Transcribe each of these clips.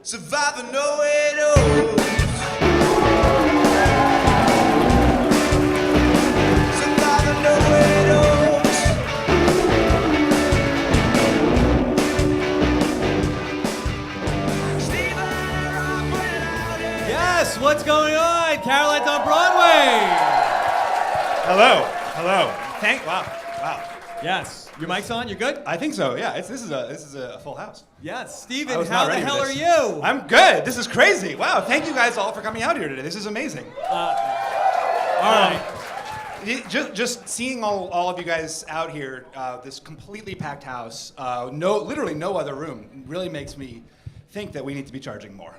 Survivor know it all. Survivor know it all. Yes, what's going on? Caroline's on Broadway. Hello. Wow. Yes, your mic's on. You're good. I think so. Yeah. This is a full house. Yes, I Steven. was How not the ready for hell are this. you? I'm good. This is crazy. Wow. Thank you guys all for coming out here today. This is amazing. All right. Just seeing all of you guys out here, this completely packed house, literally no other room, really makes me think that we need to be charging more.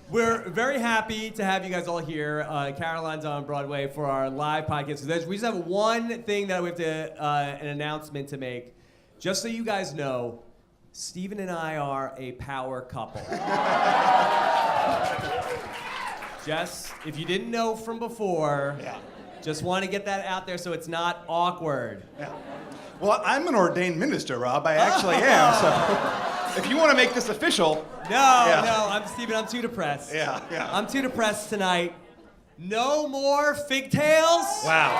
We're very happy to have you guys all here. Caroline's on Broadway for our live podcast. We just have one thing that we have to, an announcement to make. Just so you guys know, Steven and I are a power couple. Just, if you didn't know from before, just want to get that out there so it's not awkward. Yeah. Well, I'm an ordained minister, Rob. I actually am. So if you want to make this official. No, I'm Steven. I'm too depressed. Yeah. I'm too depressed tonight. No more figtails. Wow.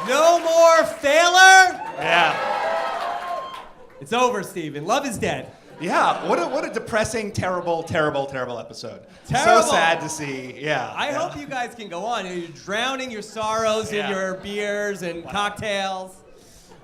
No more failure. Yeah. It's over, Steven. Love is dead. Yeah. What a depressing, terrible episode. Terrible. So sad to see. Yeah. I hope you guys can go on. You're drowning your sorrows in your beers and cocktails.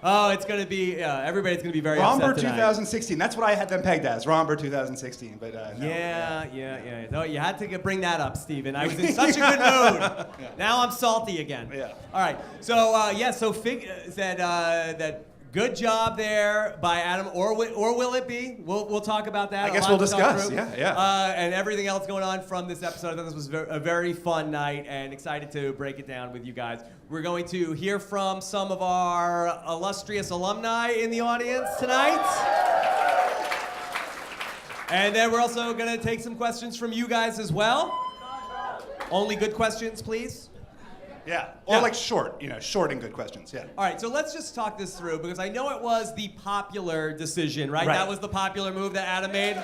Oh, it's going to be, everybody's going to be very Romber upset tonight. 2016. That's what I had them pegged as, Romber 2016. But no. Yeah. No, you had to bring that up, Steven. I was in such a good mood. Now I'm salty again. Yeah. All right. So Fig said that good job there by Adam, or will it be? We'll talk about that. I guess we'll discuss. Yeah. And everything else going on from this episode. I thought this was a very fun night, and excited to break it down with you guys. We're going to hear from some of our illustrious alumni in the audience tonight. And then we're also going to take some questions from you guys as well. Only good questions, please. Yeah. Or like short and good questions. Yeah. All right, so let's just talk this through, because I know it was the popular decision, right? That was the popular move that Adam made.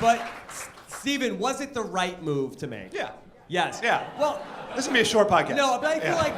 But, Steven, was it the right move to make? Yeah. Yes. Yeah. Well, this is going to be a short podcast. no, but I feel like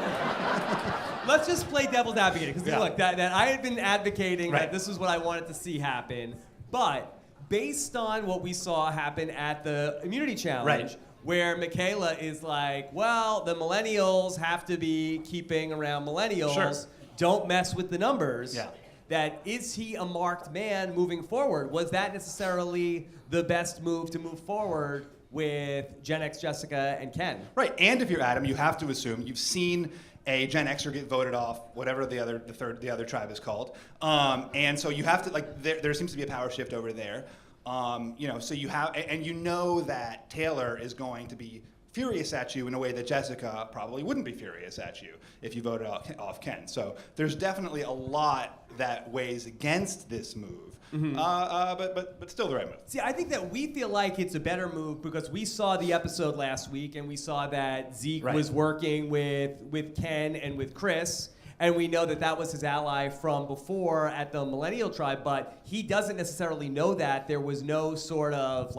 let's just play devil's advocate, because look, that I had been advocating that this is what I wanted to see happen, but based on what we saw happen at the Immunity Challenge, where Michaela is like, well, the millennials have to be keeping around millennials. Don't mess with the numbers. Yeah. That is he a marked man moving forward? Was that necessarily the best move to move forward with Gen X Jessica and Ken? Right. And if you're Adam, you have to assume you've seen a Gen Xer get voted off, whatever the other tribe is called. And so you have to, there seems to be a power shift over there. So you have, and you know that Taylor is going to be furious at you in a way that Jessica probably wouldn't be furious at you if you voted off Ken. So there's definitely a lot that weighs against this move, but still the right move. See, I think that we feel like it's a better move because we saw the episode last week and we saw that Zeke was working with Ken and with Chris. And we know that that was his ally from before at the Millennial Tribe, but he doesn't necessarily know that. There was no sort of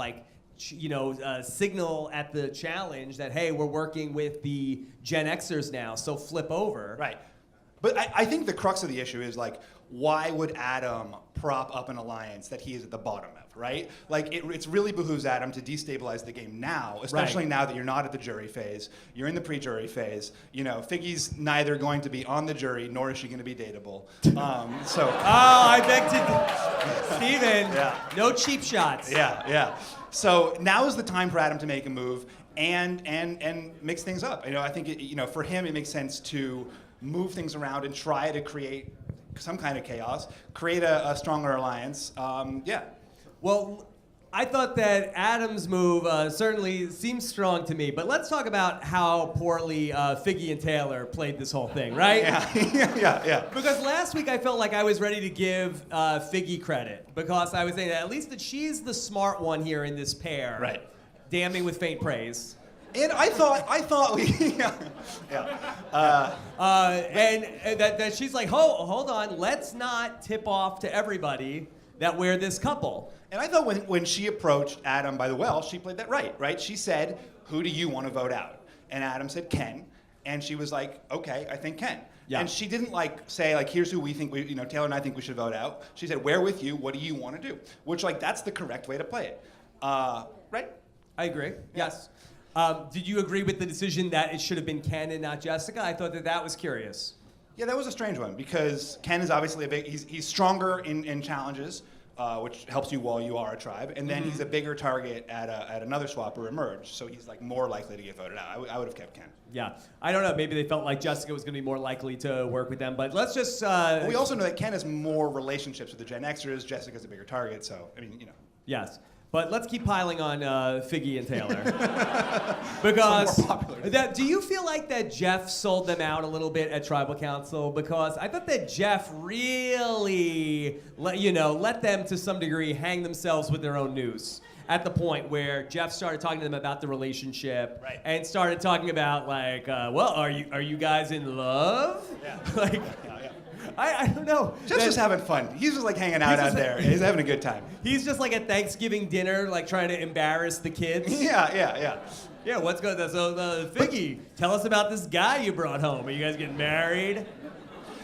signal at the challenge that, hey, we're working with the Gen Xers now, so flip over. Right. But I think the crux of the issue is, why would Adam prop up an alliance that he is at the bottom of, right? It's really behooves Adam to destabilize the game now, especially now that you're not at the jury phase. You're in the pre-jury phase. Figgy's neither going to be on the jury, nor is she going to be dateable. I beg to... Steven, no cheap shots. Yeah. So now is the time for Adam to make a move and mix things up. I think for him it makes sense to move things around and try to create some kind of chaos, create a stronger alliance. Well, I thought that Adam's move certainly seems strong to me, but let's talk about how poorly Figgy and Taylor played this whole thing, right? Yeah. Because last week I felt like I was ready to give Figgy credit, because I was saying that at least that she's the smart one here in this pair. Right. Damning with faint praise. And I thought we, yeah. And that she's like, hold on, let's not tip off to everybody that we're this couple. And I thought when she approached Adam by the well, she played that right? She said, who do you want to vote out? And Adam said Ken, and she was like, okay, I think Ken. Yeah. And she didn't like say like, here's who we think Taylor and I think we should vote out. She said, we're with you. What do you want to do? Which like that's the correct way to play it, right? I agree. Yes. Did you agree with the decision that it should have been Ken and not Jessica? I thought that was curious. Yeah, that was a strange one because Ken is obviously he's stronger in challenges, which helps you while you are a tribe, and then he's a bigger target at another swap or emerge, so he's like more likely to get voted out. I would have kept Ken. Yeah, I don't know. Maybe they felt like Jessica was going to be more likely to work with them, but let's just. Well, we also know that Ken has more relationships with the Gen Xers. Jessica's a bigger target, so I mean, Yes. But let's keep piling on Figgy and Taylor. Because more popular. do you feel like that Jeff sold them out a little bit at Tribal Council? Because I thought that Jeff really let them to some degree hang themselves with their own noose. At the point where Jeff started talking to them about the relationship, right. and started talking about like, well, are you guys in love? Yeah. Like, yeah. I don't know. Jeff's just having fun. He's just like hanging out there. He's having a good time. He's just like at Thanksgiving dinner, like trying to embarrass the kids. Yeah. Yeah, what's going on? So, Figgy, tell us about this guy you brought home. Are you guys getting married?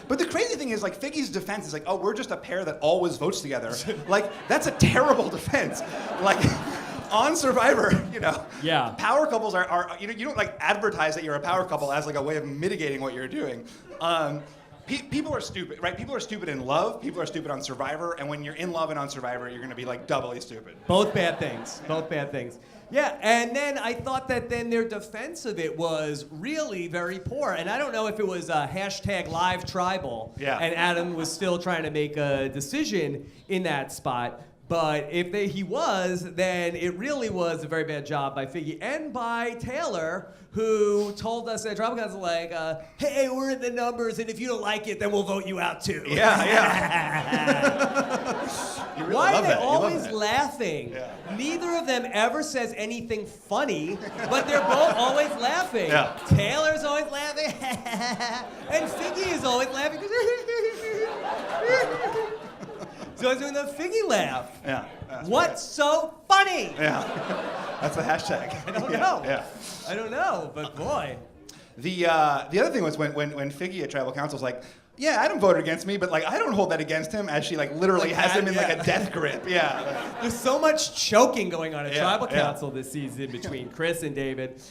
But the crazy thing is, like, Figgy's defense is like, oh, we're just a pair that always votes together. Like, that's a terrible defense. Like, on Survivor, Yeah. power couples are you don't like advertise that you're a power couple as like a way of mitigating what you're doing. People are stupid, right? People are stupid in love. People are stupid on Survivor, and when you're in love and on Survivor, you're gonna be like doubly stupid. Both bad things. Both bad things. Yeah, and then I thought that then their defense of it was really very poor. And I don't know if it was #LiveTribal. Yeah. And Adam was still trying to make a decision in that spot. But if he was, then it really was a very bad job by Figgy and by Taylor, who told us at Tribal Council, like, hey, we're in the numbers, and if you don't like it, then we'll vote you out too. Yeah. You really Why love are they that. You love always that. laughing? Yeah. Neither of them ever says anything funny, but they're both always laughing. Yeah. Taylor's always laughing, and Figgy is always laughing. So I was doing the Figgy laugh. Yeah. What's so funny? Yeah. That's the hashtag. I don't know. Yeah. I don't know, but boy. The other thing was when Figgy at Tribal Council was like, yeah, Adam voted against me, but like I don't hold that against him, as she like literally Like has that, him in yeah. like a death grip. Yeah. There's so much choking going on at Yeah, Tribal yeah. Council this season between Chris and David.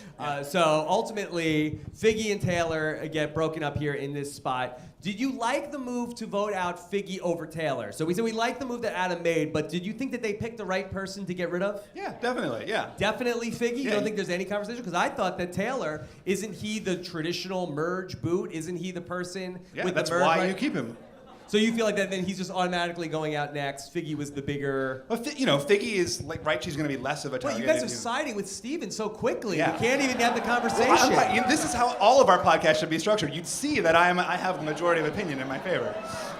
So ultimately, Figgy and Taylor get broken up here in this spot. Did you like the move to vote out Figgy over Taylor? So we said we liked the move that Adam made, but did you think that they picked the right person to get rid of? Yeah, definitely. Yeah. Definitely Figgy? You Yeah. don't think there's any conversation? Because I thought that Taylor, isn't he the traditional merge boot? Isn't he the person Yeah, with that's the merge? why right? you keep him. So you feel like that then he's just automatically going out next. Figgy was the bigger... Well, Figgy is like right. She's going to be less of a Wait, target. you guys are and, siding with Steven so quickly. Yeah. You can't even have the conversation. Well, this is how all of our podcasts should be structured. You'd see that I have the majority of opinion in my favor.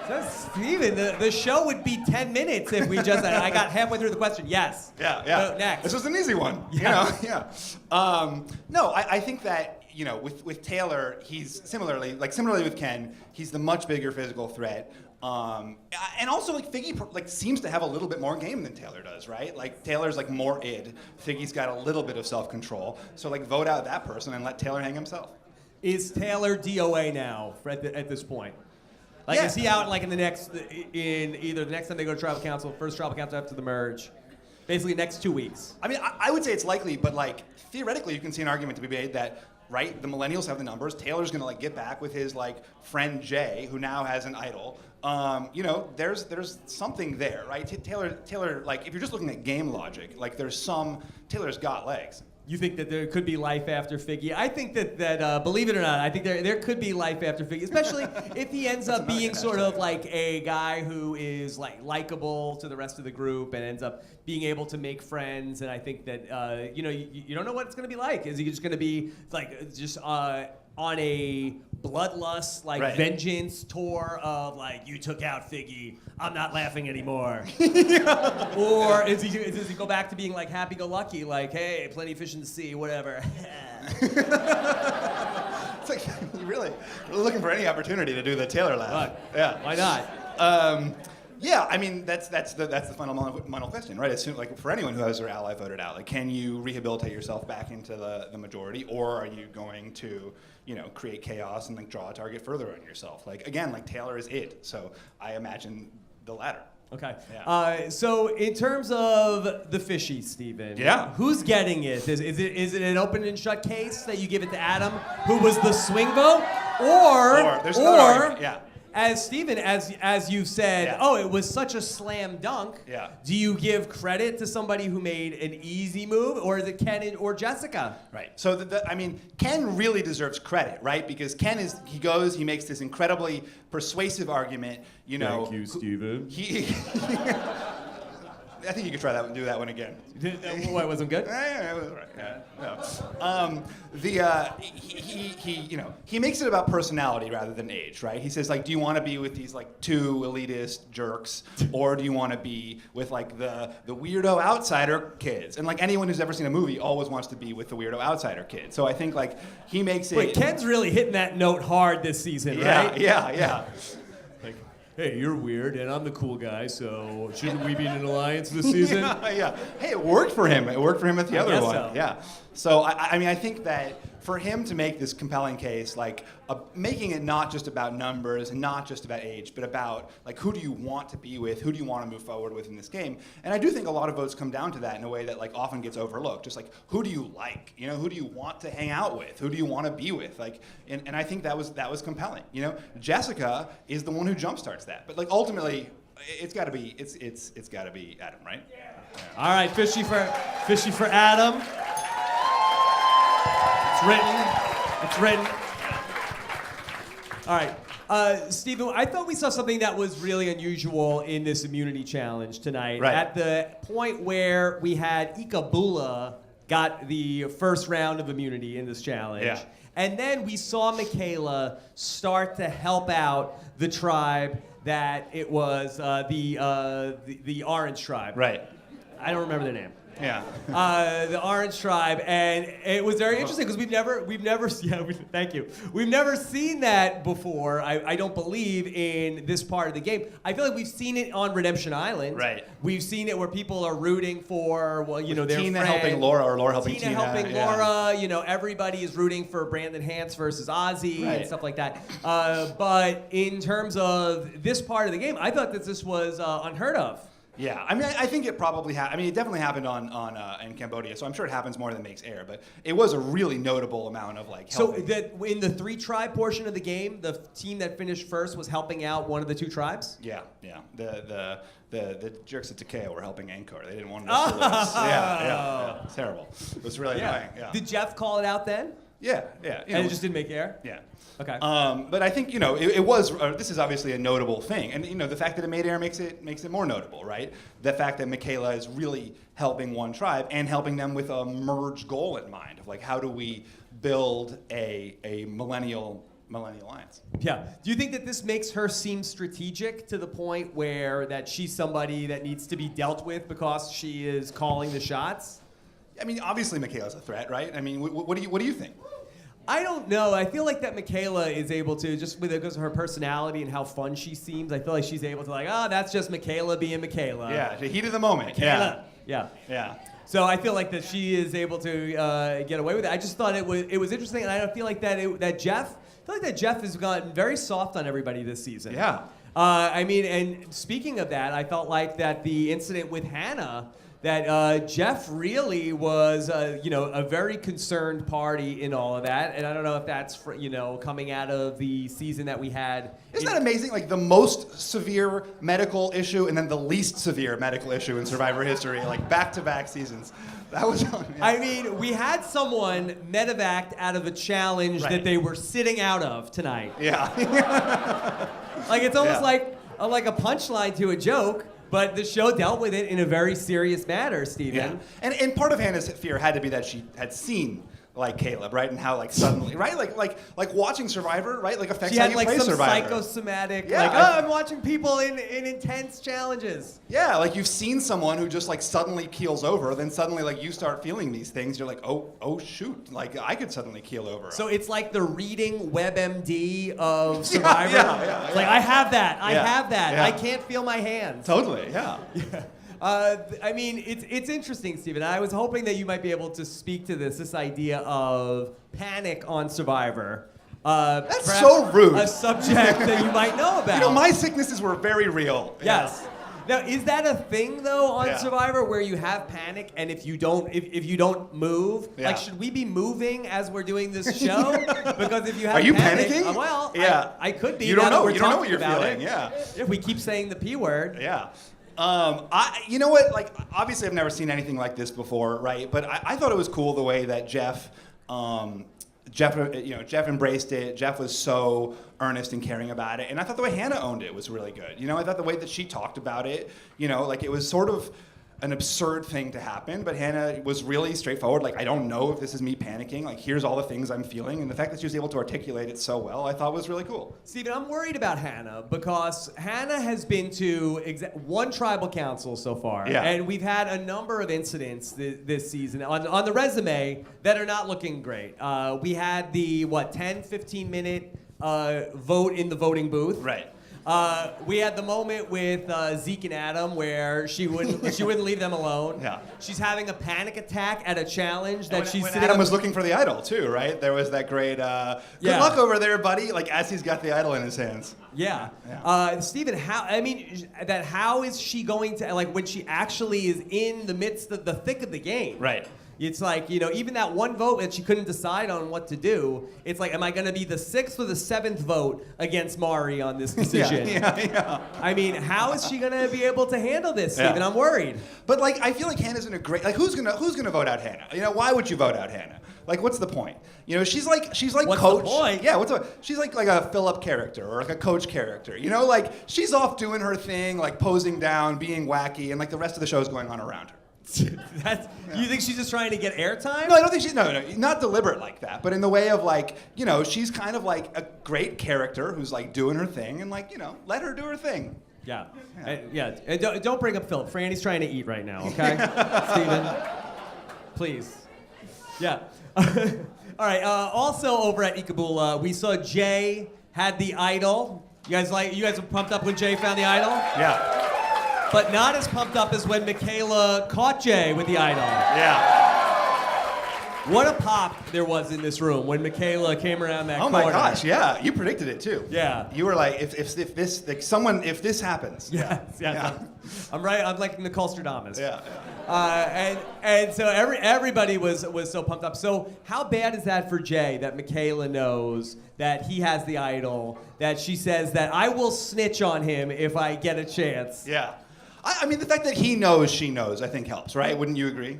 So Steven, the show would be 10 minutes if we just... I got halfway through the question. Yes. Yeah. So next. This was an easy one. Yeah. No, I think that with Taylor, he's similarly with Ken, he's the much bigger physical threat. And also like Figgy seems to have a little bit more game than Taylor does, right? Like Taylor's like more id. Figgy's got a little bit of self-control. So like vote out that person and let Taylor hang himself. Is Taylor DOA now at this point? Like, Yeah. is he out like in either the next time they go to Tribal Council, first Tribal Council after the merge? Basically next 2 weeks. I mean, I would say it's likely, but like theoretically, you can see an argument to be made that, right, the Millennials have the numbers. Taylor's gonna like get back with his like friend Jay, who now has an idol. There's something there, right? Taylor, like if you're just looking at game logic, like Taylor's got legs. You think that there could be life after Figgy? I think that believe it or not, I think there could be life after Figgy, especially if he ends up being sort of like a guy who is like likable to the rest of the group and ends up being able to make friends. And I think that you don't know what it's going to be like. Is he just going to be like just on a bloodlust, like Right. vengeance tour of like, you took out Figgy, I'm not laughing anymore? Or does he go back to being like happy-go-lucky, like, hey, plenty of fish in the sea, whatever? It's like you're looking for any opportunity to do the Taylor laugh. Look, Yeah. why not? Yeah, I mean that's the fundamental question, right? As soon, like for anyone who has their ally voted out, like can you rehabilitate yourself back into the majority, or are you going to create chaos and like draw a target further on yourself? Like again, like Taylor is it, so I imagine the latter. Okay. Yeah. So in terms of the fishy, Steven, who's getting it? Is it an open and shut case that you give it to Adam, who was the swing vote, Or there's another argument, yeah. As Steven, as you said, Yeah. oh, it was such a slam dunk. Yeah. Do you give credit to somebody who made an easy move, or is it Ken or Jessica? Right. So I mean, Ken really deserves credit, right? Because Ken he makes this incredibly persuasive argument. Thank you, Steven. I think you could try that one. Do that one again. What, wasn't good? Yeah, it was all right. Yeah. He makes it about personality rather than age, right? He says like, do you want to be with these like two elitist jerks, or do you want to be with like the weirdo outsider kids? And like anyone who's ever seen a movie always wants to be with the weirdo outsider kid. So I think like he makes it. Wait, Ken's really hitting that note hard this season, right? Yeah. Like, hey, you're weird, and I'm the cool guy, so shouldn't we be in an alliance this season? Yeah. Hey, it worked for him. It worked for him at the other guess one. so. Yeah. So I mean, I think that for him to make this compelling case, like making it not just about numbers and not just about age, but about like who do you want to be with, who do you want to move forward with in this game, and I do think a lot of votes come down to that in a way that like often gets overlooked. Just like who do you like, who do you want to hang out with, who do you want to be with, like, and I think that was compelling. Jessica is the one who jumpstarts that, but like ultimately, it's got to be it's got to be Adam, right? Yeah. All right, fishy for Adam. It's written. All right. Steven, I thought we saw something that was really unusual in this immunity challenge tonight. Right. At the point where we had Ikabula got the first round of immunity in this challenge. Yeah. And then we saw Michaela start to help out the tribe that it was the Orange tribe. Right. I don't remember their name. Yeah. The Orange tribe, and it was very interesting because thank you. We've never seen that before. I don't believe in this part of the game. I feel like we've seen it on Redemption Island. Right. We've seen it where people are rooting for their Tina friend. helping Laura, or Laura helping Tina. Tina helping yeah. Laura. Everybody is rooting for Brandon Hance versus Ozzy Right. and stuff like that. But in terms of this part of the game, I thought that this was unheard of. Yeah, I mean, I think it probably it definitely happened in Cambodia, so I'm sure it happens more than makes air, but it was a really notable amount of like helping. So that in the 3-tribe portion of the game, the team that finished first was helping out one of the 2 tribes? Yeah. The jerks at Takeo were helping Angkor. They didn't want us to lose. Yeah. It's terrible. It was really annoying. Yeah. Did Jeff call it out then? Yeah. And it just didn't make air? Yeah. Okay. But I think it was. This is obviously a notable thing, and the fact that it made air makes it more notable, right? The fact that Michaela is really helping one tribe and helping them with a merged goal in mind of like how do we build a millennial alliance. Yeah. Do you think that this makes her seem strategic to the point where that she's somebody that needs to be dealt with because she is calling the shots? I mean, obviously Michaela's a threat, right? I mean, what do you think? I don't know. I feel like that Michaela is able to, just because of her personality and how fun she seems, I feel like she's able to that's just Michaela being Michaela. Yeah, the heat of the moment. Michaela. Yeah. So I feel like that she is able to get away with it. I just thought it was interesting, and I don't feel like that Jeff has gotten very soft on everybody this season. Yeah. I mean, and speaking of that, I felt like that the incident with Hannah, that Jeff really was, a very concerned party in all of that, and I don't know if that's coming out of the season that we had. Isn't that amazing? Like the most severe medical issue and then the least severe medical issue in Survivor history, like back-to-back seasons. That was. Yeah. I mean, we had someone medevaced out of a challenge that they were sitting out of tonight. Yeah. Like it's almost like a punchline to a joke. But the show dealt with it in a very serious manner, Steven. Yeah. And part of Hannah's fear had to be that she had seen like Caleb, right? And how like suddenly, right? Like watching Survivor, right? Like affects She how had you like play some Survivor. psychosomatic, Yeah, like, I'm watching people in intense challenges. Yeah, like you've seen someone who just like suddenly keels over, then suddenly like you start feeling these things. You're like, oh shoot, like I could suddenly keel over. So it's like the reading WebMD of Survivor. Yeah. It's like, I have that. I Yeah, have that. yeah. I can't feel my hands. Totally, yeah. I mean, it's interesting, Stephen. I was hoping that you might be able to speak to this idea of panic on Survivor. That's perhaps so rude. A subject that you might know about. You know, my sicknesses were very real. Yes. Now, is that a thing though on Yeah. Survivor where you have panic and if you don't move, Yeah. like should we be moving as we're doing this show? Because if you have Are you panic, panicking? well, Yeah. I could be. You don't now that know. we're You don't know what talking you're about feeling. it. Yeah. If we keep saying the P word. Yeah. You know what? Like, obviously, I've never seen anything like this before, right? But I thought it was cool the way that Jeff embraced it. Jeff was so earnest and caring about it, and I thought the way Hannah owned it was really good. You know, I thought the way that she talked about it, you know, like it was sort of an absurd thing to happen, but Hannah was really straightforward. Like, I don't know if this is me panicking. Like, here's all the things I'm feeling, and the fact that she was able to articulate it so well, I thought was really cool. Stephen, I'm worried about Hannah because Hannah has been to one tribal council so far, Yeah. and we've had a number of incidents this season on the resume that are not looking great. We had the 10, 15-minute vote in the voting booth. Right. We had the moment with Zeke and Adam where she wouldn't leave them alone. Yeah. She's having a panic attack at a challenge that she's when sitting Adam on was looking for the idol too, right? There was that great good Yeah. luck over there, buddy. Like as he's got the idol in his hands. Yeah. Yeah. Stephen, how is she going to, like, when she actually is in the midst of the thick of the game? Right. It's like, you know, even that one vote that she couldn't decide on what to do, it's like, am I going to be the 6th or the 7th vote against Mari on this decision? Yeah. I mean, how is she going to be able to handle this, Stephen? Yeah. I'm worried. But like, I feel like Hannah's in a great. Like, who's gonna vote out Hannah? You know, why would you vote out Hannah? Like, what's the point? You know, she's like What's Coach. the point? Yeah, she's like a Philip character or like a Coach character. You know, like she's off doing her thing, like posing down, being wacky, and like the rest of the show's going on around her. You think she's just trying to get airtime? No, I don't think she's no, not deliberate like that, but in the way of like, you know, she's kind of like a great character who's like doing her thing, and like, you know, let her do her thing. Yeah. And don't bring up Philip. Franny's trying to eat right now, okay? Stephen, please. Yeah. All right. Also over at Ikabula, we saw Jay had the idol. You guys were pumped up when Jay found the idol? Yeah. But not as pumped up as when Michaela caught Jay with the idol. Yeah. What a pop there was in this room when Michaela came around that corner. Oh my gosh, yeah. You predicted it too. Yeah. You were like, if this happens. Yes. I'm right. I'm like Nicole Stradamus. Yeah. And so everybody was so pumped up. So how bad is that for Jay that Michaela knows that he has the idol, that she says that I will snitch on him if I get a chance? Yeah. I mean, the fact that he knows she knows, I think helps, right? Wouldn't you agree?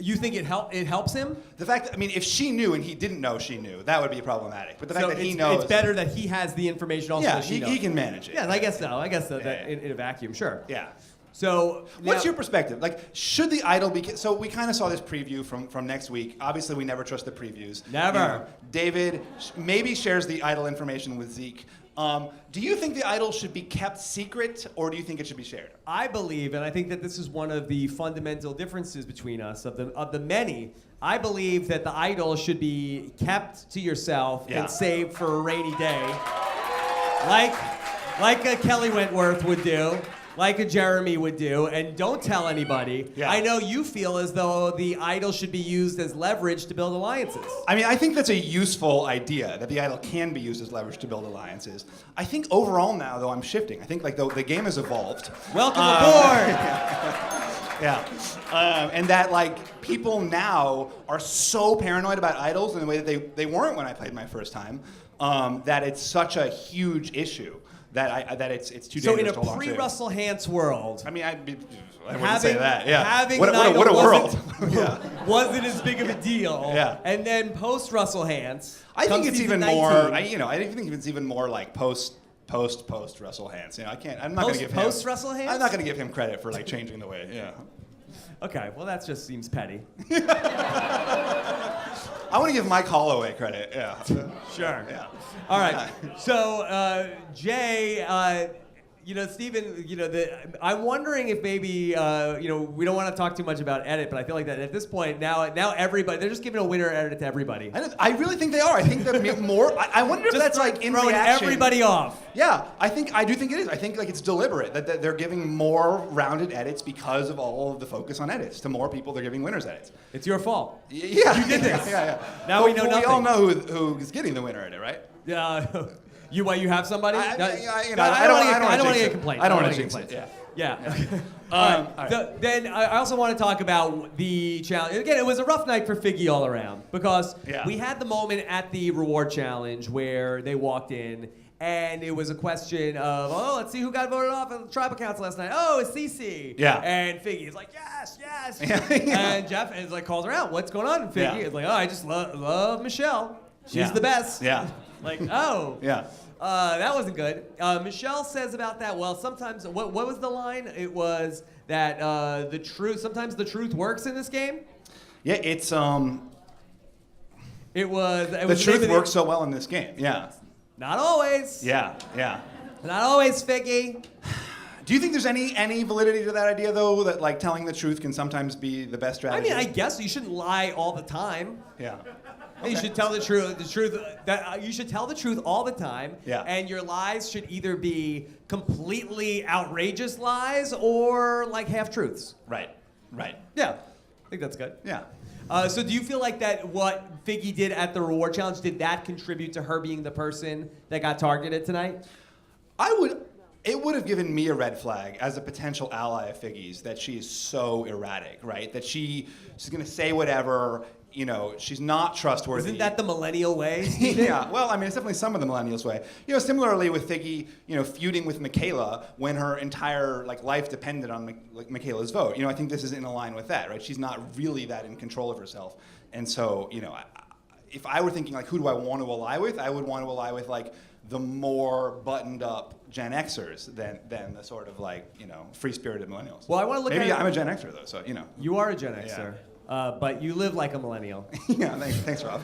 You think it helps him? The fact that, I mean, if she knew and he didn't know she knew, that would be problematic. But the fact that he knows. It's better that he has the information also. Yeah, that she knows. he can manage it. Yeah, I guess so. Yeah. That in a vacuum, sure. Yeah. So What's now- your perspective? Like, should the idol be? So we kind of saw this preview from next week. Obviously, we never trust the previews. Never. You know, David maybe shares the idol information with Zeke. Do you think the idol should be kept secret, or do you think it should be shared? I believe, and I think that this is one of the fundamental differences between us, of the many. I believe that the idol should be kept to yourself Yeah. and saved for a rainy day, like a Kelly Wentworth would do, like a Jeremy would do, and don't tell anybody. Yeah. I know you feel as though the idol should be used as leverage to build alliances. I mean, I think that's a useful idea, that the idol can be used as leverage to build alliances. I think overall now, though, I'm shifting. I think like the game has evolved. Welcome aboard! Yeah. And that like people now are so paranoid about idols in the way that they weren't when I played my first time, that it's such a huge issue that it's too dangerous So in to a hold on to. pre-Russell Hantz world, I mean, I wouldn't say that. Yeah. having What an a idol world. wasn't, Yeah. wasn't as big of a deal. Yeah. And then post-Russell Hantz, I think comes it's season even 19. more. I think it's even more like post Russell Hantz. You know, I'm not going to give him Post Russell Hantz? I'm not going to give him credit for like changing the way. Yeah. Okay, well that just seems petty. I want to give Mike Holloway credit. Yeah. Sure. Yeah. All right. So, Jay, Stephen, I'm wondering if maybe, we don't want to talk too much about edit, but I feel like that at this point, now everybody, they're just giving a winner edit to everybody. I really think they are. I think that more. I wonder if that's like in throwing reaction. everybody off. Yeah, I do think it is. I think like it's deliberate that they're giving more rounded edits because of all of the focus on edits. To more people, they're giving winners edits. It's your fault. Yeah, you did this. Yeah. Now we know nothing. We all know who's getting the winner edit, right? Yeah. You have somebody? I don't want to get complaints. I don't want to jinx it. Yeah. All right. So then I also want to talk about the challenge. Again, it was a rough night for Figgy all around because we had the moment at the reward challenge where they walked in and it was a question of, let's see who got voted off at the tribal council last night. Oh, it's Cece. Yeah. And Figgy is like, yes. Yeah. And Jeff is like, calls her out. What's going on? And Figgy is like, I just love Michelle. She's the best. Yeah. Like, oh. Yeah. That wasn't good. Michelle says about that, well, sometimes, what was the line? It was that sometimes the truth works in this game? Yeah, it's, The truth works so well in this game, yeah. Not always. Yeah. Not always, Figgy. Do you think there's any validity to that idea, though, that, like, telling the truth can sometimes be the best strategy? I mean, I guess you shouldn't lie all the time. Yeah. You should tell the truth. You should tell the truth all the time. Yeah. And your lies should either be completely outrageous lies or like half truths. Right. Yeah, I think that's good. Yeah. So do you feel like that what Figgy did at the reward challenge, did that contribute to her being the person that got targeted tonight? It would have given me a red flag as a potential ally of Figgy's that she is so erratic, right? That she's going to say whatever. She's not trustworthy. Isn't that the millennial way? Yeah, well, I mean, it's definitely some of the millennials' way. Similarly with Figgy, feuding with Michaela when her entire life depended on Michaela's vote. I think this is in line with that, right? She's not really that in control of herself, and so if I were thinking who do I want to ally with, I would want to ally with the more buttoned up Gen Xers than the sort of free-spirited millennials. Well, I want to look. Maybe I'm a Gen Xer though, so You are a Gen Xer. Yeah. But you live like a millennial. Yeah, thanks, Rob.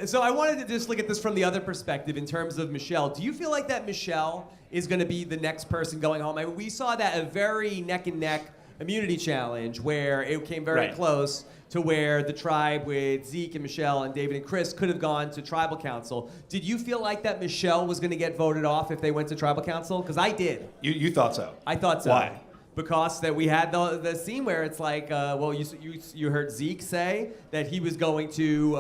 So I wanted to just look at this from the other perspective in terms of Michelle. Do you feel like that Michelle is going to be the next person going home? I mean, we saw that a very neck-and-neck immunity challenge where it came very close to where the tribe with Zeke and Michelle and David and Chris could have gone to tribal council. Did you feel like that Michelle was going to get voted off if they went to tribal council? Because I did. You thought so? I thought so. Why? Because that we had the scene where it's like, you heard Zeke say that he was going to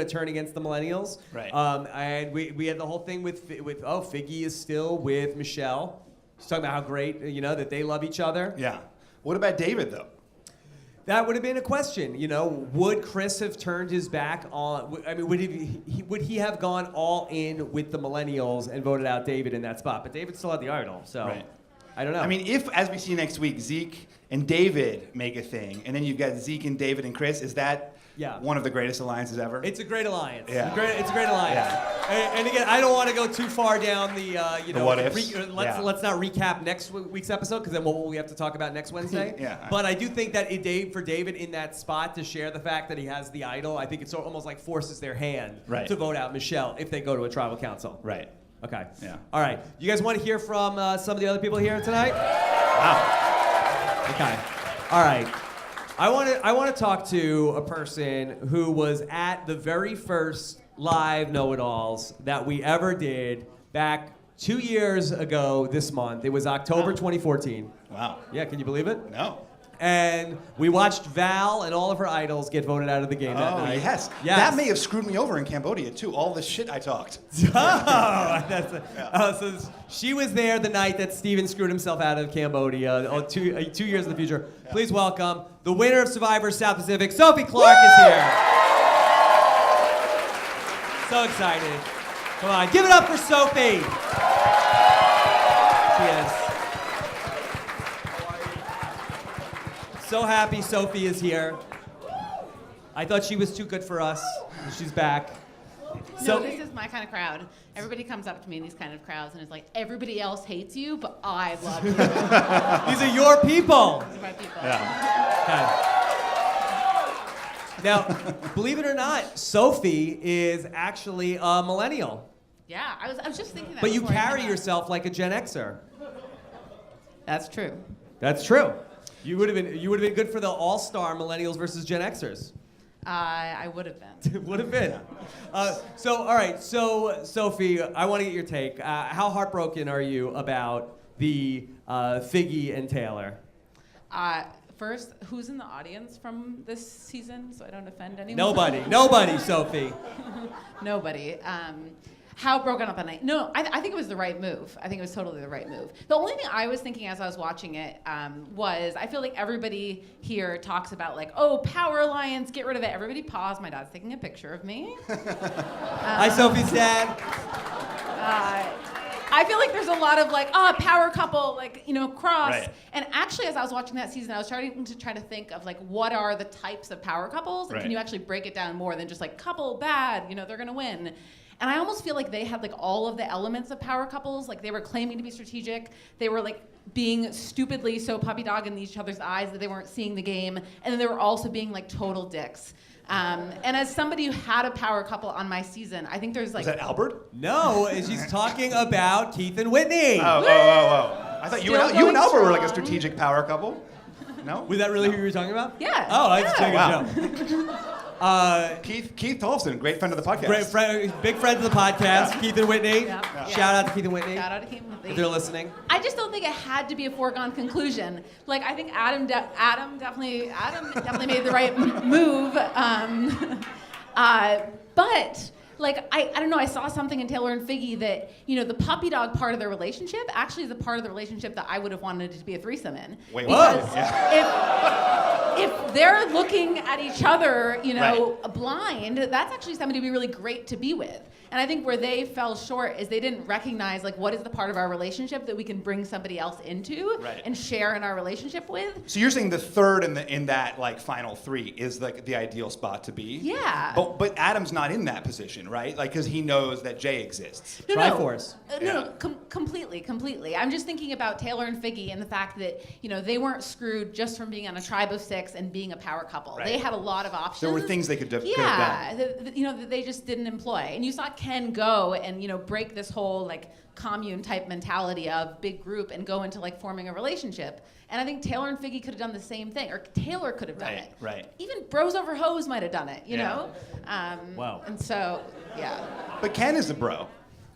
turn against the millennials, right? And we had the whole thing with Figgy is still with Michelle. She's talking about how great that they love each other. Yeah. What about David though? That would have been a question. Would Chris have turned his back on? I mean, would he have gone all in with the millennials and voted out David in that spot? But David still had the idol, so. Right. I don't know. I mean, if, as we see next week, Zeke and David make a thing, and then you've got Zeke and David and Chris, is that one of the greatest alliances ever? It's a great alliance. Yeah. It's a great alliance. Yeah. And again, I don't want to go too far down the, the what ifs. Let's not recap next week's episode, because then what will we have to talk about next Wednesday? Yeah. But I do think that for David in that spot to share the fact that he has the idol, I think it almost forces their hand to vote out Michelle if they go to a tribal council. Right. Okay. Yeah. All right. You guys want to hear from some of the other people here tonight? Wow. Okay. All right. I want to talk to a person who was at the very first live Know-It-Alls that we ever did back 2 years ago this month. It was October 2014. Wow. Yeah, can you believe it? No. And we watched Val and all of her idols get voted out of the game that night. Yes. That may have screwed me over in Cambodia, too. All the shit I talked. So she was there the night that Steven screwed himself out of Cambodia, 2 years in the future. Yeah. Please welcome the winner of Survivor South Pacific, Sophie Clark is here. So excited. Come on, give it up for Sophie. She is. So happy Sophie is here. I thought she was too good for us. She's back. No, this is my kind of crowd. Everybody comes up to me in these kind of crowds and is like, everybody else hates you, but I love you. These are your people. These are my people. Yeah. Okay. Now, believe it or not, Sophie is actually a millennial. Yeah, I was just thinking that. But you before I carry came out. yourself like a Gen Xer. That's true. That's true. You would have been good for the all-star millennials versus Gen Xers. I would have been. Would have been. All right. So, Sophie, I want to get your take. How heartbroken are you about the Figgy and Taylor? First, who's in the audience from this season, so I don't offend anyone? Nobody, Sophie. Nobody. How broken up am I? No, I think it was the right move. I think it was totally the right move. The only thing I was thinking as I was watching it was I feel like everybody here talks about like, oh, Power Alliance, get rid of it. Everybody pause. My dad's taking a picture of me. Hi, Sophie's dad. I feel like there's a lot of like, power couple, like, cross. Right. And actually, as I was watching that season, I was starting to try to think of like, what are the types of power couples? And Right. can you actually break it down more than just like couple bad, they're gonna win. And I almost feel like they had like all of the elements of power couples. Like they were claiming to be strategic. They were like being stupidly so puppy dog in each other's eyes that they weren't seeing the game. And then they were also being like total dicks. And as somebody who had a power couple on my season, I think there's like... Is that Albert? No, she's talking about Keith and Whitney. Oh. I thought you Still and Albert going were like a strong. strategic power couple. No? Was that really who you were talking about? Yeah. Oh, I just took Wow. a joke. Keith Tolfson, great friend of the podcast. Big friends of the podcast, Keith and Whitney. Yeah. Shout out to Keith and Whitney. Shout out to Keith If they're listening. I just don't think it had to be a foregone conclusion. Like I think Adam definitely made the right move. But like I don't know, I saw something in Taylor and Figgy that the puppy dog part of their relationship actually is a part of the relationship that I would have wanted it to be a threesome in. Wait, because what? if they're looking at each other, Right. blind, that's actually somebody to be really great to be with. And I think where they fell short is they didn't recognize like what is the part of our relationship that we can bring somebody else into Right. and share in our relationship with. So you're saying the third in that like final three is like the ideal spot to be? Yeah. But Adam's not in that position, right? Like because he knows that Jay exists. Triforce. Completely. I'm just thinking about Taylor and Figgy and the fact that they weren't screwed just from being on a tribe of 6 and being a power couple. Right. They had a lot of options. There were things they could have done. that they just didn't employ. And you saw Ken go and break this whole like commune type mentality of big group and go into like forming a relationship. And I think Taylor and Figgy could have done the same thing, or Taylor could have done it. Right. Even Bros Over Hoes might have done it, you know? Wow. And so, yeah. But Ken is a bro.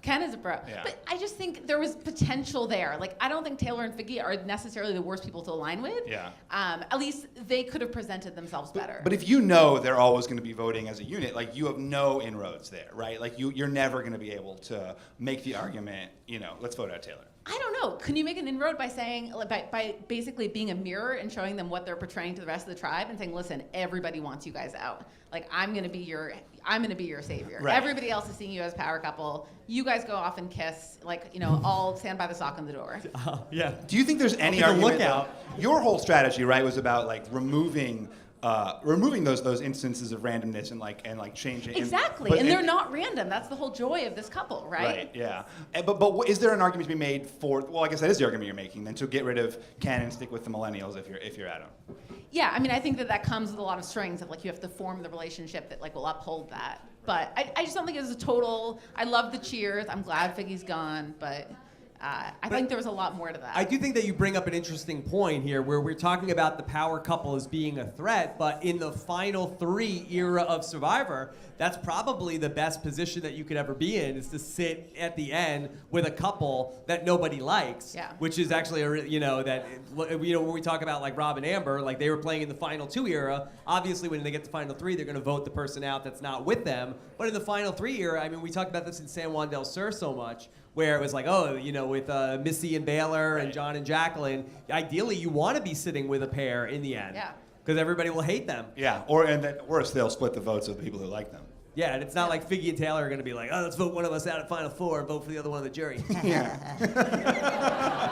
Ken is a bro. Yeah. But I just think there was potential there. Like, I don't think Taylor and Figgy are necessarily the worst people to align with. Yeah. At least they could have presented themselves better. But if they're always going to be voting as a unit, like you have no inroads there, right? Like you're never going to be able to make the argument, let's vote out Taylor. I don't know. Can you make an inroad by saying, by basically being a mirror and showing them what they're portraying to the rest of the tribe and saying, listen, everybody wants you guys out. Like, I'm gonna be your savior. Right. Everybody else is seeing you as power couple. You guys go off and kiss. Like, I'll stand by the sock on the door. Yeah. Do you think there's any keep a argument? lookout. Your whole strategy, right, was about like removing those instances of randomness and changing. Exactly, and they're not random. That's the whole joy of this couple, right? Right. Yeah. But is there an argument to be made for? Well, I guess that is the argument you're making. Then to get rid of Ken and stick with the millennials if you're Adam. Yeah, I mean, I think that comes with a lot of strings of you have to form the relationship that will uphold that. But I just don't think it was a total. I love the cheers. I'm glad Figgy's gone, but. I think there was a lot more to that. I do think that you bring up an interesting point here where we're talking about the power couple as being a threat, but in the final 3 era of Survivor, that's probably the best position that you could ever be in, is to sit at the end with a couple that nobody likes, Yeah. which is actually, when we talk about like Rob and Amber, like they were playing in the final 2 era, obviously when they get to final 3, they're going to vote the person out that's not with them, but in the final 3 era, I mean, we talked about this in San Juan del Sur so much, where it was like, with Missy and Baylor and John and Jacqueline, ideally you want to be sitting with a pair in the end. Yeah. Because everybody will hate them. Yeah. Or worse, they'll split the votes of the people who like them. Yeah, and it's not like Figgy and Taylor are going to be like, let's vote one of us out at Final Four and vote for the other one on the jury. It's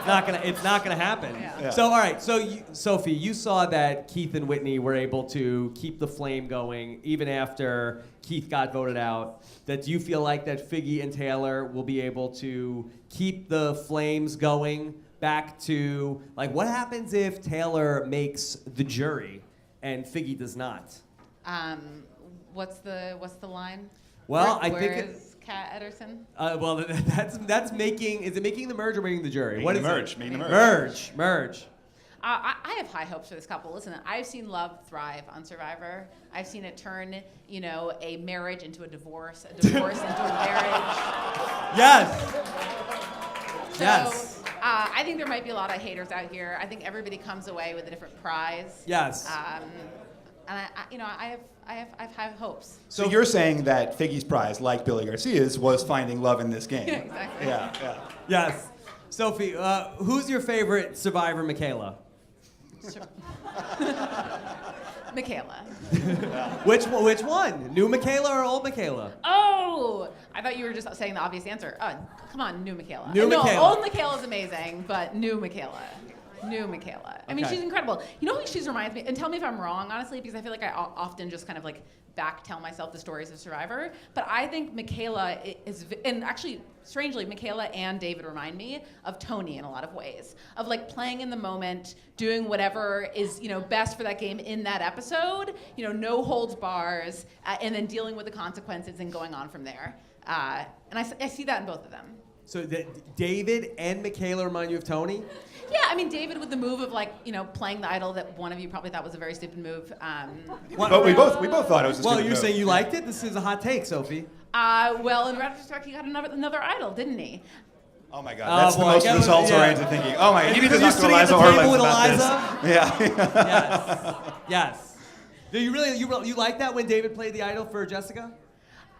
not gonna happen. Yeah. So all right, Sophie, you saw that Keith and Whitney were able to keep the flame going even after Keith got voted out. Do you feel like that Figgy and Taylor will be able to keep the flames going back to what happens if Taylor makes the jury and Figgy does not? What's the line? Well, I Where think is Kat Ederson? well, that's making. Is it making the merge or making the jury? Making What the is merge, it? making the merge. Merge. I have high hopes for this couple. Listen, I've seen love thrive on Survivor. I've seen it turn, a marriage into a divorce into a marriage. Yes. So, Yes. I think there might be a lot of haters out here. I think everybody comes away with a different prize. Yes. And I have high hopes. So you're saying that Figgy's prize, like Billy Garcia's, was finding love in this game. Yeah, exactly. Yeah. Yes. Sophie, who's your favorite Survivor, Michaela? Michaela. Which one? New Michaela or old Michaela? Oh, I thought you were just saying the obvious answer. Come on, new Michaela. New No, Michaela. old Michaela's amazing, but new Michaela. New Michaela. I mean, Okay. she's incredible. You know who she reminds me? And tell me if I'm wrong, honestly, because I feel like I often just kind of like back tell myself the stories of Survivor. But I think Michaela is, and actually, strangely, Michaela and David remind me of Tony in a lot of ways, of like playing in the moment, doing whatever is best for that game in that episode. No holds bars, and then dealing with the consequences and going on from there. And I see that in both of them. So David and Michaela remind you of Tony? Yeah, I mean, David with the move of playing the idol that one of you probably thought was a very stupid move. But we both thought it was a Well, stupid you're move. saying you liked it? This is a hot take, Sophie. Well, in retrospect, he got another idol, didn't he? Oh my God, that's Oh, the boy, most get him- results-oriented yeah. thinking. Oh my, And you need to because talk you're to sitting Eliza at the table Orlins with about Eliza? this. Yeah. Yes. Do you like that when David played the idol for Jessica?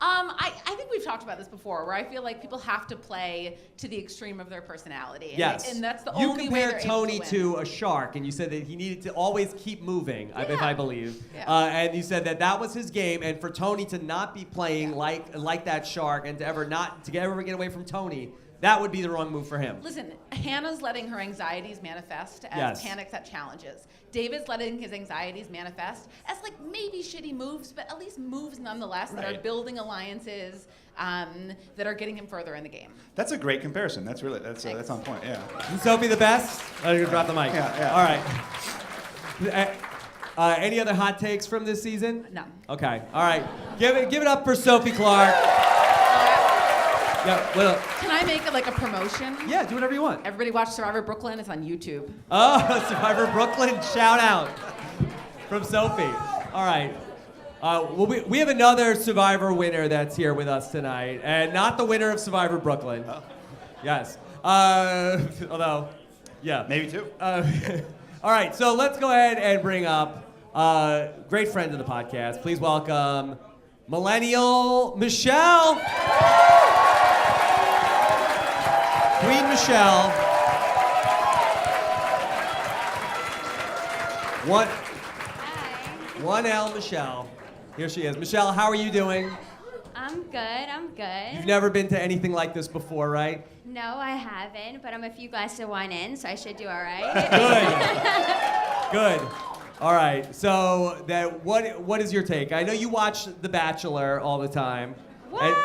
I think we've talked about this before, where I feel like people have to play to the extreme of their personality. Yes. And that's the you only way they're compared able Tony to win. to a shark, and you said that he needed to always keep moving, if I believe. Yeah. And you said that was his game, and for Tony to not be playing like that shark, and to ever get away from Tony, that would be the wrong move for him. Listen, Hannah's letting her anxieties manifest as Yes. panics at challenges. David's letting his anxieties manifest as maybe shitty moves, but at least moves nonetheless that are Right. building alliances that are getting him further in the game. That's a great comparison. That's on point. Yeah. Is Sophie the best? I'm gonna drop the mic. Yeah. All right. Any other hot takes from this season? No. Okay. All right. Give it up for Sophie Clark. Yeah. Well. Can I make a promotion? Yeah. Do whatever you want. Everybody watch Survivor Brooklyn. It's on YouTube. Oh, Survivor Brooklyn, shout out from Sophie. All right. Well, we have another Survivor winner that's here with us tonight, and not the winner of Survivor Brooklyn. Oh. Yes. Although, yeah. Maybe two. All right, so let's go ahead and bring up great friend of the podcast. Please welcome Millennial Michelle. Queen Michelle. One L Michelle. Here she is. Michelle, how are you doing? I'm good. You've never been to anything like this before, right? No, I haven't, but I'm a few glasses of wine in, so I should do all right. Good. All right. So what is your take? I know you watch The Bachelor all the time. What?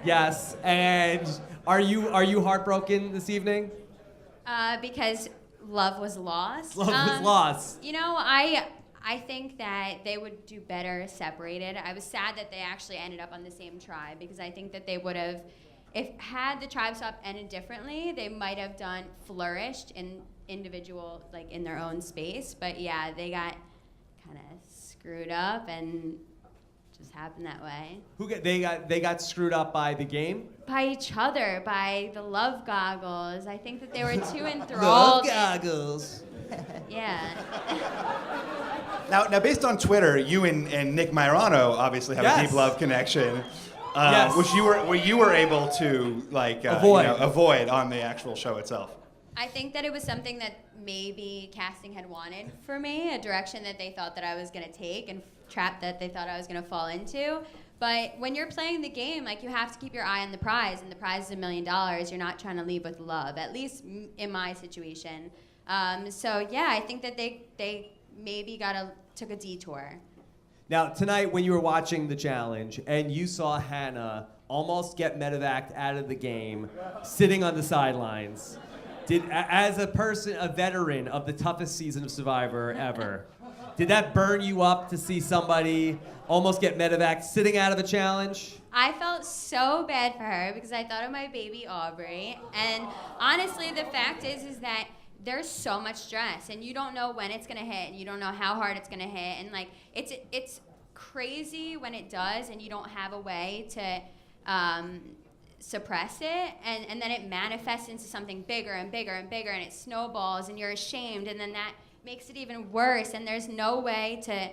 Yes. And are you heartbroken this evening? Because love was lost. Love was lost. I think that they would do better separated. I was sad that they actually ended up on the same tribe because I think that they would have, had the tribe swap ended differently, they might have flourished in individual, in their own space. But yeah, they got kind of screwed up and just happened that way. They got screwed up by the game? By each other, by the love goggles. I think that they were too enthralled. Love goggles. Yeah. Now, based on Twitter, you and Nick Mairano obviously have a deep love connection, Yes. which you were able to avoid on the actual show itself. I think that it was something that maybe casting had wanted for me, a direction that they thought that I was going to take and trap that they thought I was going to fall into. But when you're playing the game, you have to keep your eye on the prize, and the prize is $1 million. You're not trying to leave with love, at least in my situation. So yeah, I think that they maybe took a detour. Now, tonight when you were watching the challenge and you saw Hannah almost get medevaced out of the game, sitting on the sidelines, as a veteran of the toughest season of Survivor ever, Did that burn you up to see somebody almost get medevac sitting out of a challenge? I felt so bad for her because I thought of my baby Aubrey. And honestly, the fact is that there's so much stress, and you don't know when it's gonna hit, and you don't know how hard it's gonna hit, and like it's crazy when it does, and you don't have a way to suppress it, and then it manifests into something bigger and bigger and bigger, and it snowballs, and you're ashamed, and then that makes it even worse, and there's no way to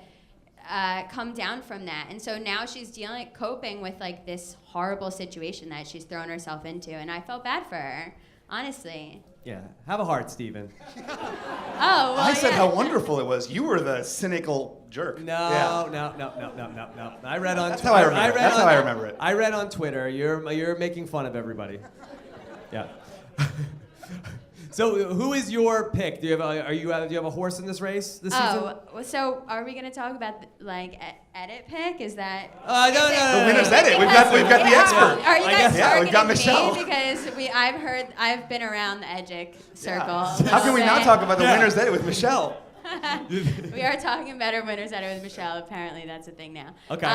come down from that. And so now she's coping with like this horrible situation that she's thrown herself into, and I felt bad for her, honestly. Yeah, have a heart, Steven. Oh, well, I said yeah. how wonderful it was. You were the cynical jerk. No. I read on That's Twitter. how I remember it. That's how I remember it. I read on Twitter. You're making fun of everybody. Yeah. So who is your pick? Do you have a horse in this race this season? Oh, so are we gonna talk about edit pick? Is that? No. The winner's edit. We've got the expert. Are you guys Yeah, targeting we've got Michelle. me because I've been around the Edgic circle. Yeah. How can we not talk about the winner's edit with Michelle? We are talking about our winner's edit with Michelle. Apparently, that's a thing now. Okay.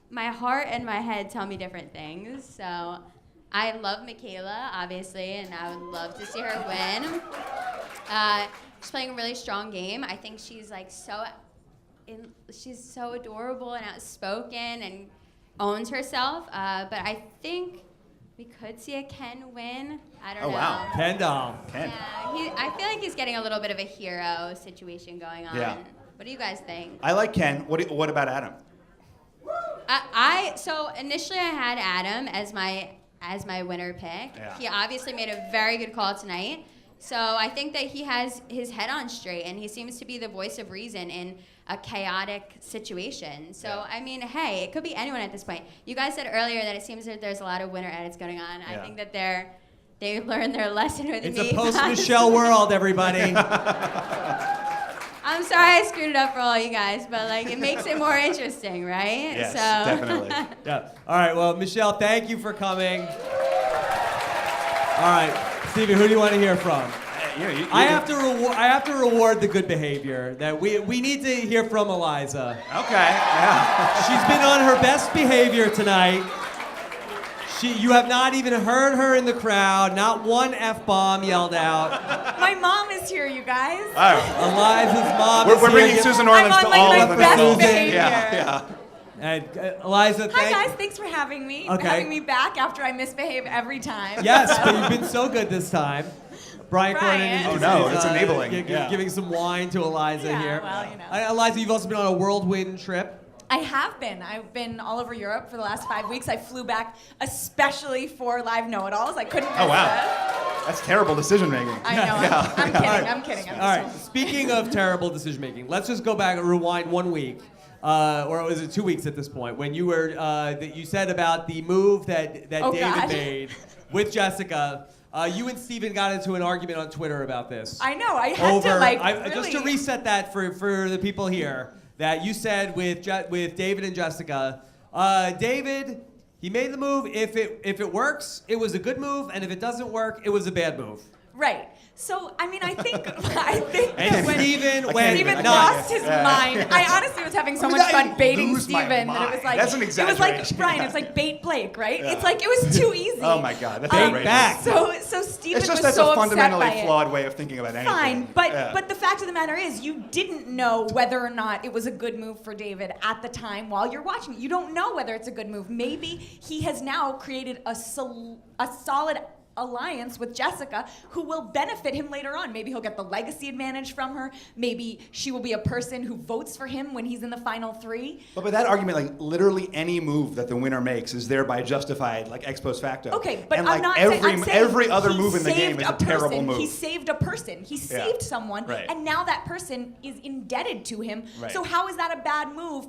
My heart and my head tell me different things. So I love Michaela, obviously, and I would love to see her win. She's playing a really strong game. I think she's like she's so adorable and outspoken and owns herself. But I think we could see a Ken win. I don't know. Oh, wow. Ken doll. Ken. Yeah, I feel like he's getting a little bit of a hero situation going on. Yeah. What do you guys think? I like Ken. What about Adam? So initially I had Adam as my winner pick. Yeah. He obviously made a very good call tonight. So I think that he has his head on straight, and he seems to be the voice of reason in a chaotic situation. So, Yeah. I mean, hey, it could be anyone at this point. You guys said earlier that it seems that there's a lot of winner edits going on. Yeah. I think that they learned their lesson with It's me. a post-Michelle world, everybody. I'm sorry I screwed it up for all you guys, but like it makes it more interesting, right? Yes, So. definitely. Yeah. All right. Well, Michelle, thank you for coming. All right, Stevie, who do you want to hear from? I have to reward the good behavior. That we need to hear from Eliza. Okay. Yeah. She's been on her best behavior tonight. You have not even heard her in the crowd. Not one F-bomb yelled out. My mom is here, you guys. Oh. Eliza's mom is We're here. bringing Susan Orleans I'm to on, like, all my of the best calls. behavior. Yeah. And Eliza, Hi thank guys, thanks for having me. Okay. Having me back after I misbehave every time. Yes, but you've been so good this time. Brian Brian. Cronin Oh, no, it's enabling. Giving Yeah. some wine to Eliza Yeah, here. well, you know. Eliza, you've also been on a whirlwind trip. I have been. I've been all over Europe for the last 5 weeks. I flew back especially for Live Know-It-Alls. I couldn't miss Oh, wow. that. That's terrible decision making. I know. Yeah. I'm kidding. I'm kidding. I'm All right. just- Speaking of terrible decision making, let's just go back and rewind 1 week, or was it 2 weeks at this point, when you were that you said about the move that Oh, David God. made with Jessica. You and Steven got into an argument on Twitter about this. I know. I had to like really... Just to reset that for the people here, that you said with David and Jessica, David, he made the move. If it works, it was a good move, and if it doesn't work, it was a bad move. Right. So, I mean, I think And that when Steven went Steven nuts. lost his mind. I honestly was having so When much did I fun baiting lose my Steven that it was mind? like That's an it was like exaggeration. Brian. It was like bait Blake, right? Yeah. It's like it was too easy. Oh my God, that's Bait outrageous. back. So Steven It's just was that's so a upset fundamentally by it. flawed way of thinking about anything. Fine, but Yeah. but the fact of the matter is, you didn't know whether or not it was a good move for David at the time while you're watching it. You don't know whether it's a good move. Maybe he has now created a solid alliance with Jessica who will benefit him later on. Maybe he'll get the legacy advantage from her. Maybe she will be a person who votes for him when he's in the final three. But by that argument, like literally any move that the winner makes is thereby justified, like ex post facto. Okay, but and, I'm like, not every saying, I'm saying every other he move in the game saved is a terrible person. move. He saved a person. He saved someone, Right. and now that person is indebted to him. Right. So how is that a bad move?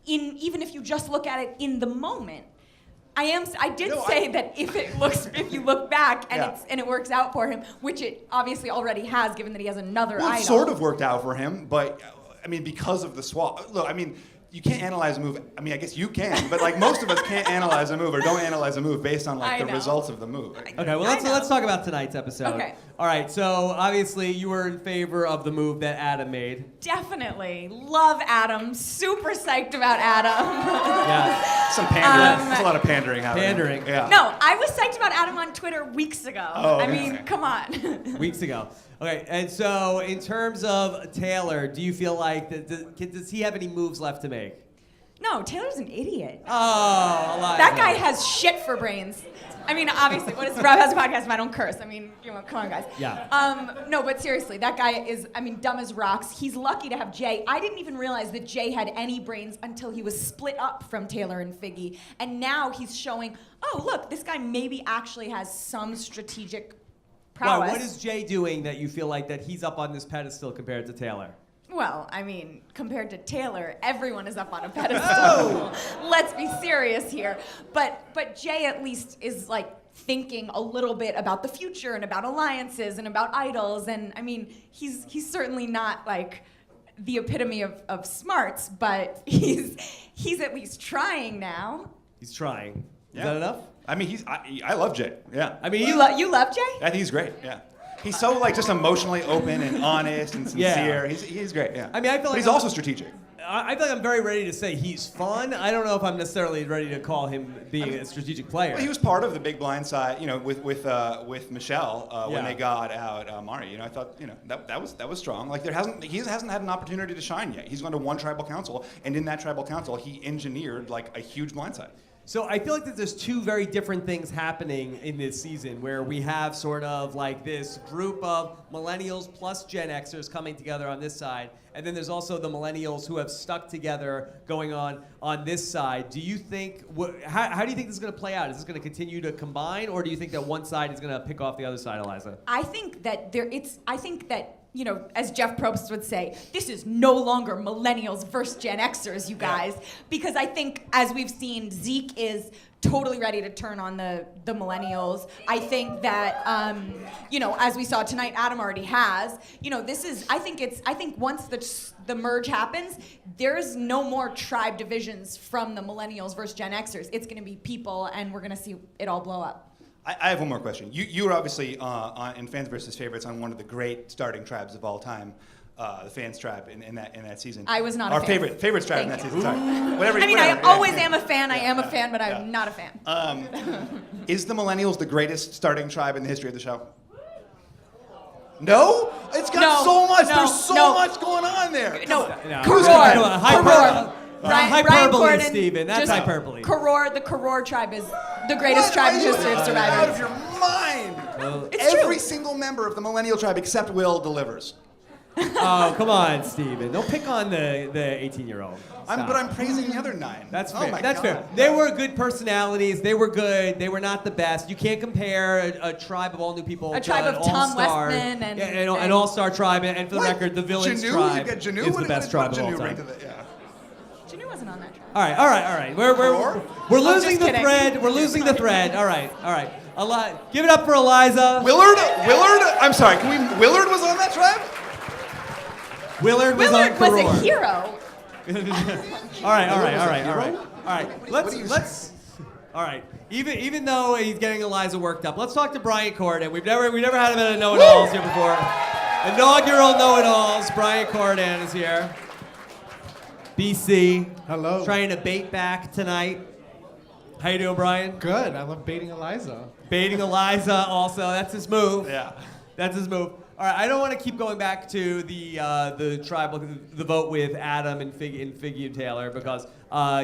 Even if you just look at it in the moment. I did say that if you look back and it works out for him, which it obviously already has, given that he has another Well, it idol. sort of worked out for him, but I mean, because of the swap. Look, I mean, you can't analyze a move. I mean, I guess you can, but like most of us can't analyze a move or don't analyze a move based on like I the know. results of the move. Okay, well let's talk about tonight's episode. Okay. All right, so obviously you were in favor of the move that Adam made. Definitely. Love Adam. Super psyched about Adam. Yeah. Some pandering. There's a lot of pandering happening. Pandering. Yeah. No, I was psyched about Adam on Twitter weeks ago. Oh, I okay. mean, come on. Weeks ago. Okay, and so in terms of Taylor, do you feel like does he have any moves left to make? No, Taylor's an idiot. Oh, Eliza. That guy has shit for brains. I mean, obviously, what is Rob has a podcast if I don't curse? I mean, come on, guys. Yeah. No, but seriously, that guy is, I mean, dumb as rocks. He's lucky to have Jay. I didn't even realize that Jay had any brains until he was split up from Taylor and Figgy. And now he's showing, oh, look, this guy maybe actually has some strategic prowess. Wow, what is Jay doing that you feel like that he's up on this pedestal compared to Taylor? Well, I mean, compared to Taylor, everyone is up on a pedestal. Let's be serious here. But Jay at least is like thinking a little bit about the future and about alliances and about idols. And I mean, he's certainly not like the epitome of smarts, but he's at least trying now. He's trying. Yeah. Is that enough? I mean, I love Jay. Yeah. I mean, You love Jay? I think he's great. Yeah. He's so like just emotionally open and honest and sincere. Yeah. He's great. Yeah. I mean, I feel But like he's I'm- also strategic. I feel like I'm very ready to say he's fun. I don't know if I'm necessarily ready to call him being a strategic player. Well, he was part of the Big Blind Side, you know, with Michelle when Yeah. they got out Mari. You know, I thought, you know, that was strong. Like he hasn't had an opportunity to shine yet. He's gone to one tribal council, and in that tribal council, he engineered like a huge blindside. So I feel like that there's two very different things happening in this season where we have sort of like this group of millennials plus Gen Xers coming together on this side, and then there's also the millennials who have stuck together going on this side. Do you think, how do you think this is going to play out? Is this going to continue to combine, or do you think that one side is going to pick off the other side, Eliza? I think that you know, as Jeff Probst would say, this is no longer millennials versus Gen Xers, you guys. Yeah. Because I think, as we've seen, Zeke is totally ready to turn on the millennials. I think that, you know, as we saw tonight, Adam already has. You know, I think once the merge happens, there's no more tribe divisions from the millennials versus Gen Xers. It's going to be people, and we're going to see it all blow up. I have one more question. You were obviously in Fans versus Favorites on one of the great starting tribes of all time, the Fans tribe in that season. I was not a Our fan. favorites tribe in that Thank season. Sorry. Whatever. I mean, whatever. I always am a fan. I am a fan, but I'm not a fan. Is the Millennials the greatest starting tribe in the history of the show? No? It's got so much. There's so much going on there. No. Who's Karor. going Karor. Hyperbole, Gordon, Steven. That's just hyperbole. Karor, the Karor tribe is the greatest tribe in history of Out of survivors. your mind. It's Every true. single member of the Millennial tribe except Will delivers. Oh, come on, Steven. Don't pick on the 18-year-old. But I'm praising the other 9. That's Oh fair. my That's God. fair. They were good personalities. They were good. They were not the best. You can't compare a tribe of all new people A to tribe an of Tom all-star. Westman and- an all-star tribe. And for the What? record, the Villains Janu? tribe You got Janu? is What the best did tribe of all Janu bring time. to the? Yeah. Janu wasn't on that tribe. All right. We're losing just the kidding. thread. We're losing the thread. All right. Give it up for Eliza. Willard? I'm sorry. Willard was on that tribe? Willard was on Willard was a Karor. hero. All right. Let's. All right. Even though he's getting Eliza worked up, let's talk to Brian Corridan. We've never had him at a know-it-alls here before. Inaugural know-it-alls. Brian Corridan is here. BC. Hello. Trying to bait back tonight. How you doing, Brian? Good. I love baiting Eliza. Baiting Eliza also. That's his move. Yeah. That's his move. All right, I don't want to keep going back to the tribal, the vote with Adam and Figgy and Taylor because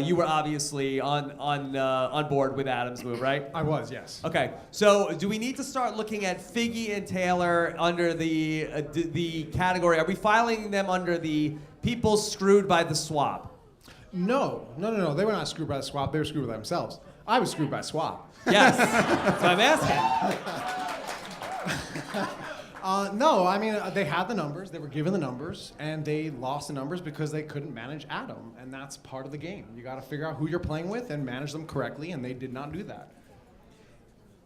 you were obviously on board with Adam's move, right? I was, yes. Okay, so do we need to start looking at Figgy and Taylor under the category? Are we filing them under the people screwed by the swap? No. They were not screwed by the swap. They were screwed by themselves. I was screwed by swap. Yes, that's what I'm asking. No, I mean, they had the numbers. They were given the numbers, and they lost the numbers because they couldn't manage Adam, and that's part of the game. You got to figure out who you're playing with and manage them correctly, and they did not do that.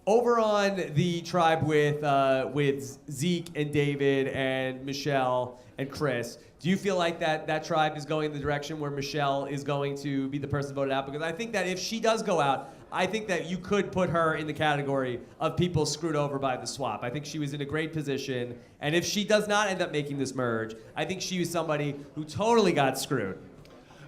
over on the tribe with Zeke and David and Michelle and Chris, do you feel like that tribe is going in the direction where Michelle is going to be the person voted out? Because I think that if she does go out, I think that you could put her in the category of people screwed over by the swap. I think she was in a great position, and if she does not end up making this merge, I think she was somebody who totally got screwed.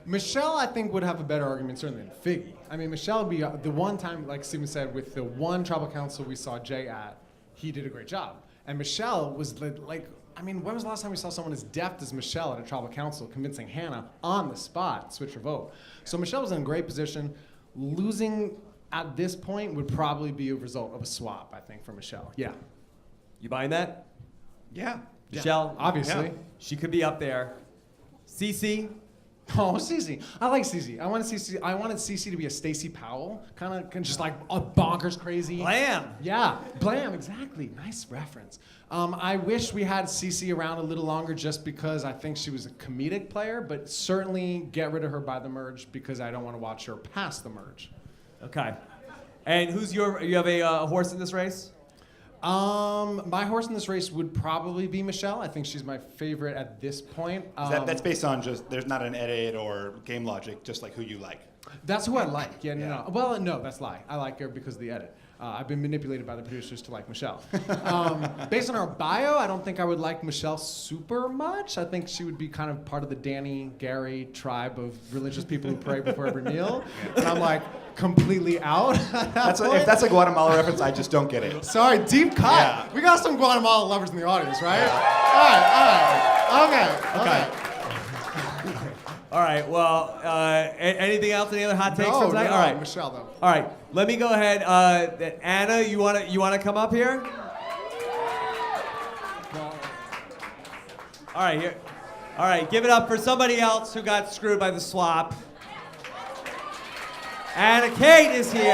Michelle, I think, would have a better argument certainly than Figgy. I mean, Michelle would be the one time, like Steven said, with the one tribal council we saw Jay at, he did a great job. And Michelle was like, I mean, when was the last time we saw someone as deft as Michelle at a tribal council convincing Hannah on the spot to switch her vote? So Michelle was in a great position. Losing at this point would probably be a result of a swap, I think, for Michelle. Yeah. You buying that? Yeah. Michelle? Obviously. Yeah. She could be up there. Cece? Oh, Cece. I like Cece. I wanted Cece to be a Stacey Powell, kind of just like a bonkers crazy. Blam! Yeah, Blam, exactly. Nice reference. I wish we had Cece around a little longer just because I think she was a comedic player, but certainly get rid of her by the merge because I don't want to watch her past the merge. Okay. And you have a horse in this race? My horse in this race would probably be Michelle. I think she's my favorite at this point. That's based on just, there's not an edit or game logic, just like who you like. That's who I like. Yeah, no. Well, no, that's a lie. I like her because of the edit. I've been manipulated by the producers to like Michelle. Based on her bio, I don't think I would like Michelle super much. I think she would be kind of part of the Danny, Gary tribe of religious people who pray before every meal. And I'm like completely out. If that's a Guatemala reference, I just don't get it. Sorry, deep cut. Yeah. We got some Guatemala lovers in the audience, right? Yeah. All right. Okay. All right, well, anything else? Any other hot takes from tonight? No, All right. Michelle, though. All right, let me go ahead. Anna, you wanna come up here? All right, here. All right, give it up for somebody else who got screwed by the swap. Anna Kate is here.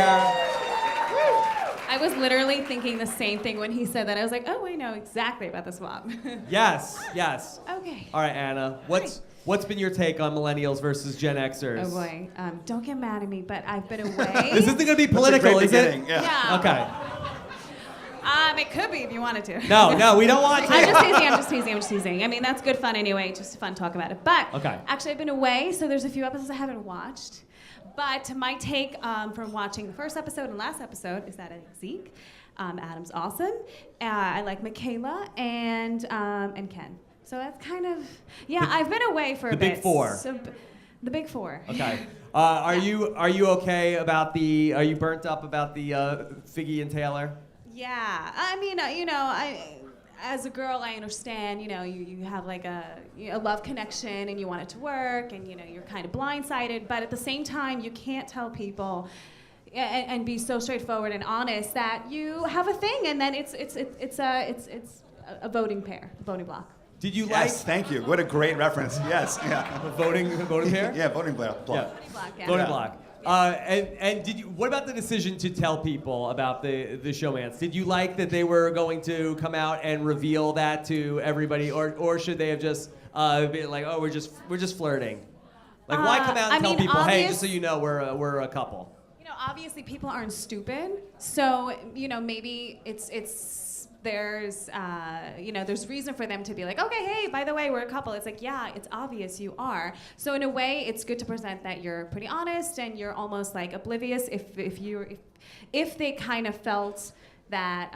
I was literally thinking the same thing when he said that. I was like, oh, I know exactly about the swap. Yes. Okay. All right, Anna, what's been your take on Millennials versus Gen Xers? Oh boy, don't get mad at me, but I've been away. This isn't gonna be political, is it? Yeah. Okay. It could be if you wanted to. No, we don't want to. I'm just teasing. I mean, that's good fun anyway, just fun talk about it. But Okay. actually, I've been away, so there's a few episodes I haven't watched. But my take from watching the first episode and last episode is that I think Zeke, Adam's awesome. I like Michaela and Ken. So that's kind of, I've been away for a bit. The big four. So, the big four. Okay. Are you okay about are you burnt up about the Figgy and Taylor? Yeah. I mean, as a girl, I understand, you have like a love connection and you want it to work and, you're kind of blindsided. But at the same time, you can't tell people and be so straightforward and honest that you have a thing and then it's a voting block. Did you Yes, thank you. What a great reference. Yes, yeah. voting pair? Yeah, voting block. Yeah. Voting block, yeah. Voting Yeah. block. And did you? What about the decision to tell people about the showmance? Did you like that they were going to come out and reveal that to everybody, or should they have just been like, oh, we're just flirting? Like, why come out and tell people, hey, just so you know, we're a couple? Obviously people aren't stupid, so maybe there's reason for them to be like, okay, hey, by the way, we're a couple. It's like, yeah, it's obvious you are. So in a way, it's good to present that you're pretty honest and you're almost like oblivious if they kind of felt that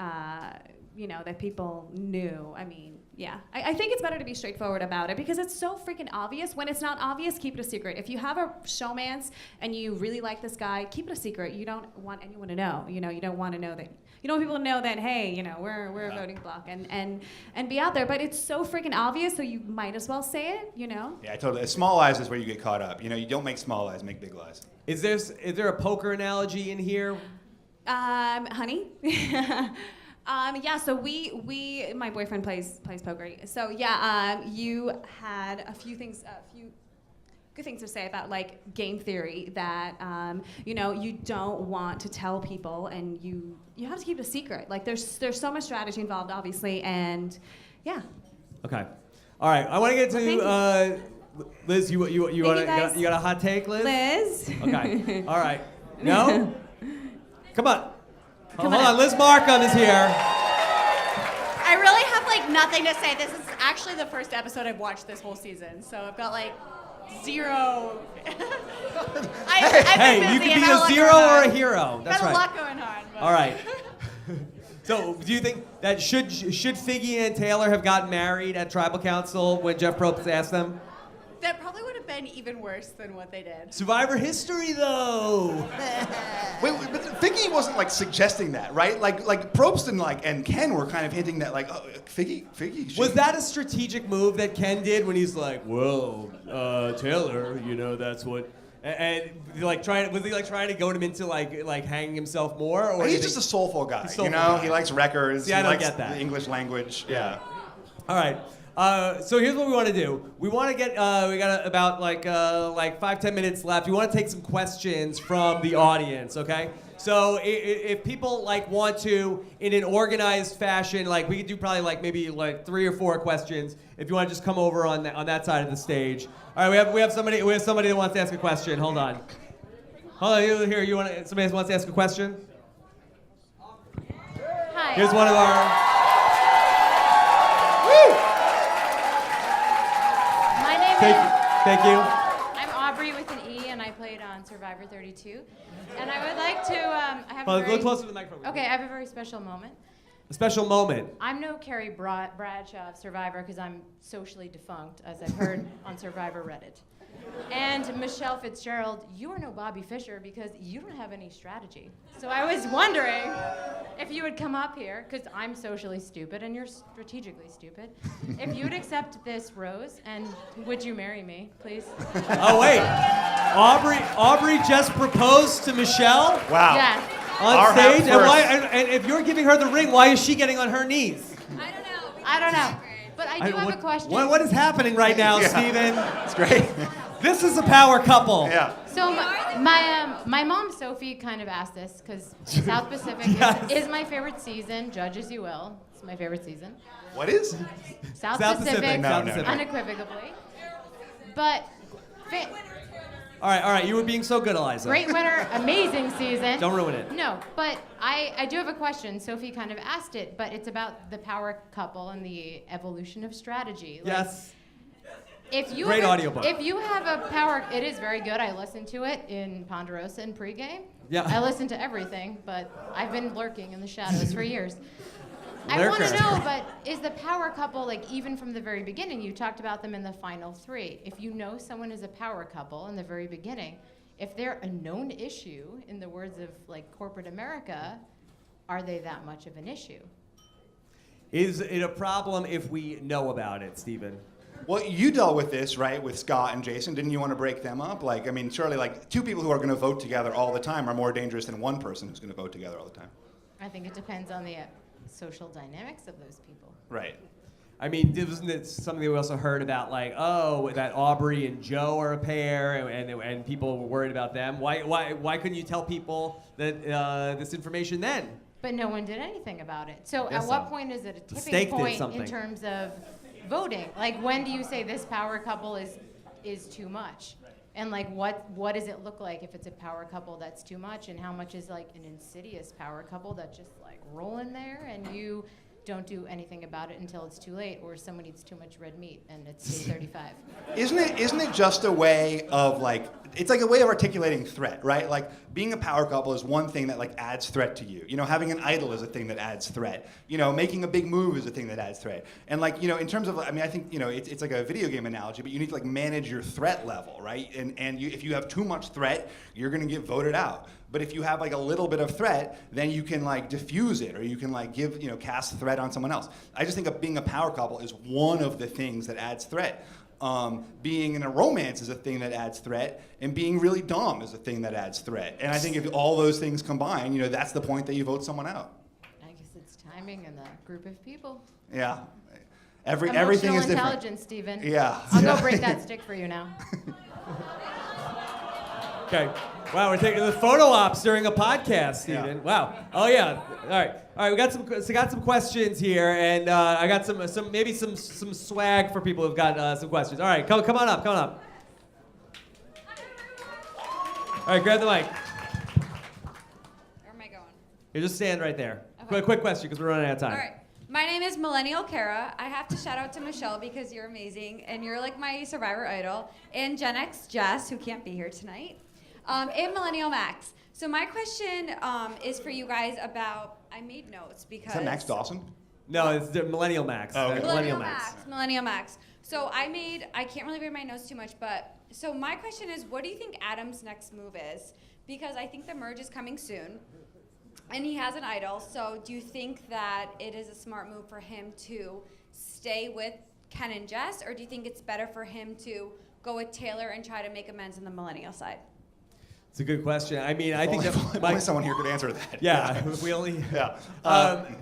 that people knew. I mean, yeah, I think it's better to be straightforward about it because it's so freaking obvious. When it's not obvious, keep it a secret. If you have a showmance and you really like this guy, keep it a secret. You don't want anyone to know. You don't want to know that. You don't want people to know that, hey, we're a voting block and be out there. But it's so freaking obvious, so you might as well say it. Yeah, totally. Small lies is where you get caught up. You don't make small lies, make big lies. Is there a poker analogy in here? Honey. Yeah, so we my boyfriend plays poker. So yeah, you had a few good things to say about like game theory that you don't want to tell people and you have to keep it a secret. Like there's so much strategy involved, obviously, and yeah. Okay. All right. I want to get to Liz. You got a hot take, Liz? Liz. Okay. All right. No. Come on. Hold on, Liz Markham is here. I really have like nothing to say. This is actually the first episode I've watched this whole season, so I've got like zero. I've Hey, been you busy can and be had a lot zero going or on. a hero. That's Got right. a lot going on. But. All right. So, do you think that should Figgy and Taylor have gotten married at Tribal Council when Jeff Probst asked them? That probably would have been even worse than what they did. Survivor history, though. Wait, but Figgy wasn't like suggesting that, right? Like Probst and Ken were kind of hinting that like, oh, Figgy. Was that a strategic move that Ken did when he's like, well, Taylor, that's what, and like trying to goad him into like hanging himself more, or He's just a soulful guy, soulful guy. He likes records. See, I he don't likes get that. the English language. Yeah. All right. So here's what we want to do. We want to get. We got about like 5-10 minutes left. We want to take some questions from the audience. Okay. So if people want to, in an organized fashion, we could do probably maybe 3 or 4 questions. If you want to just come over on that side of the stage. All right. We have somebody that wants to ask a question. Hold on. Here. Somebody wants to ask a question? Hi. Here's one of our. My name Thank you. I'm Aubrey with an E, and I played on Survivor 32. And I would like to, I have a Look very, closer to the microphone. okay, I have a very special moment. A special moment. I'm no Carrie Bradshaw of Survivor because I'm socially defunct, as I've heard on Survivor Reddit. And Michelle Fitzgerald, you are no Bobby Fischer because you don't have any strategy. So I was wondering if you would come up here, because I'm socially stupid and you're strategically stupid, if you would accept this rose, and would you marry me, please? Oh wait, Aubrey just proposed to Michelle Wow. Yes. on Our half stage, and first. and if you're giving her the ring, why is she getting on her knees? I don't know. But I do have a question. What is happening right now, Yeah. Steven? It's great. This is a power couple. Yeah. So my mom Sophie kind of asked this because South Pacific Yes. is my favorite season. Judge as you will. It's my favorite season. What is? South South Pacific, Pacific. No, South no. Pacific. unequivocally. But All right. You were being so good, Eliza. great winner, amazing season. Don't ruin it. No, but I do have a question. Sophie kind of asked it, but it's about the power couple and the evolution of strategy. Like, Yes. If you Great have a- audiobook. If you have a power, it is very good. I listened to it in Ponderosa in pregame. Yeah. I listen to everything, but I've been lurking in the shadows for years. I want Lurker. to know, but is the power couple, even from the very beginning, you talked about them in the final 3. If you know someone is a power couple in the very beginning, if they're a known issue, in the words of corporate America, are they that much of an issue? Is it a problem if we know about it, Steven? Well, you dealt with this, right, with Scott and Jason. Didn't you want to break them up? Surely, 2 people who are going to vote together all the time are more dangerous than 1 person who's going to vote together all the time. I think it depends on the social dynamics of those people. Right. I mean, wasn't it something that we also heard about, that Aubrey and Joe are a pair, and people were worried about them? Why couldn't you tell people that this information then? But no one did anything about it. So Yes, at what so. point is it a tipping Stake did point something. in terms of voting? When do you say this power couple is too much? And what does it look like if it's a power couple that's too much, and how much is an insidious power couple that just roll in there and you don't do anything about it until it's too late, or someone eats too much red meat and it's day 35. Isn't it just a way of it's a way of articulating threat, right? Being a power couple is one thing that adds threat to you. Having an idol is a thing that adds threat. Making a big move is a thing that adds threat. And in terms of, I think, it's like a video game analogy, but you need to manage your threat level, right? And if you have too much threat, you're gonna get voted out. But if you have a little bit of threat, then you can diffuse it, or you can cast threat on someone else. I just think being a power couple is one of the things that adds threat. Being in a romance is a thing that adds threat, and being really dumb is a thing that adds threat. And I think if all those things combine, that's the point that you vote someone out. I guess it's timing and the group of people. Yeah. Emotional Everything is different. intelligence, Stephen. Yeah. I'll Yeah. go break that stick for you now. Okay. Wow, we're taking the photo ops during a podcast, Steven. Yeah. Wow. Oh yeah. All right. We got some questions here, and I got some swag for people who've got some questions. All right, come on up. All right, grab the mic. Where am I going? You just stand right there. Quick question, because we're running out of time. All right. My name is Millennial Kara. I have to shout out to Michelle because you're amazing and you're like my Survivor idol. And Gen X Jess, who can't be here tonight. And Millennial Max. So my question is for you guys about, I made notes because. Is that Max Dawson? No, it's the Millennial Max. Oh, okay. Millennial Max. So I can't really read my notes too much, but so my question is, what do you think Adam's next move is? Because I think the merge is coming soon. And he has an idol, so do you think that it is a smart move for him to stay with Ken and Jess, or do you think it's better for him to go with Taylor and try to make amends on the millennial side? It's a good question. I mean, I think that only someone here could answer that. Yeah, we only. Yeah.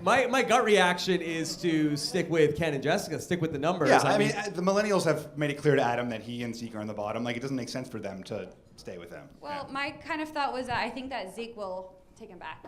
My gut reaction is to stick with Ken and Jessica. Stick with the numbers. Yeah, I mean, the millennials have made it clear to Adam that he and Zeke are on the bottom. Like, it doesn't make sense for them to stay with them. Well, my kind of thought was that I think that Zeke will take him back.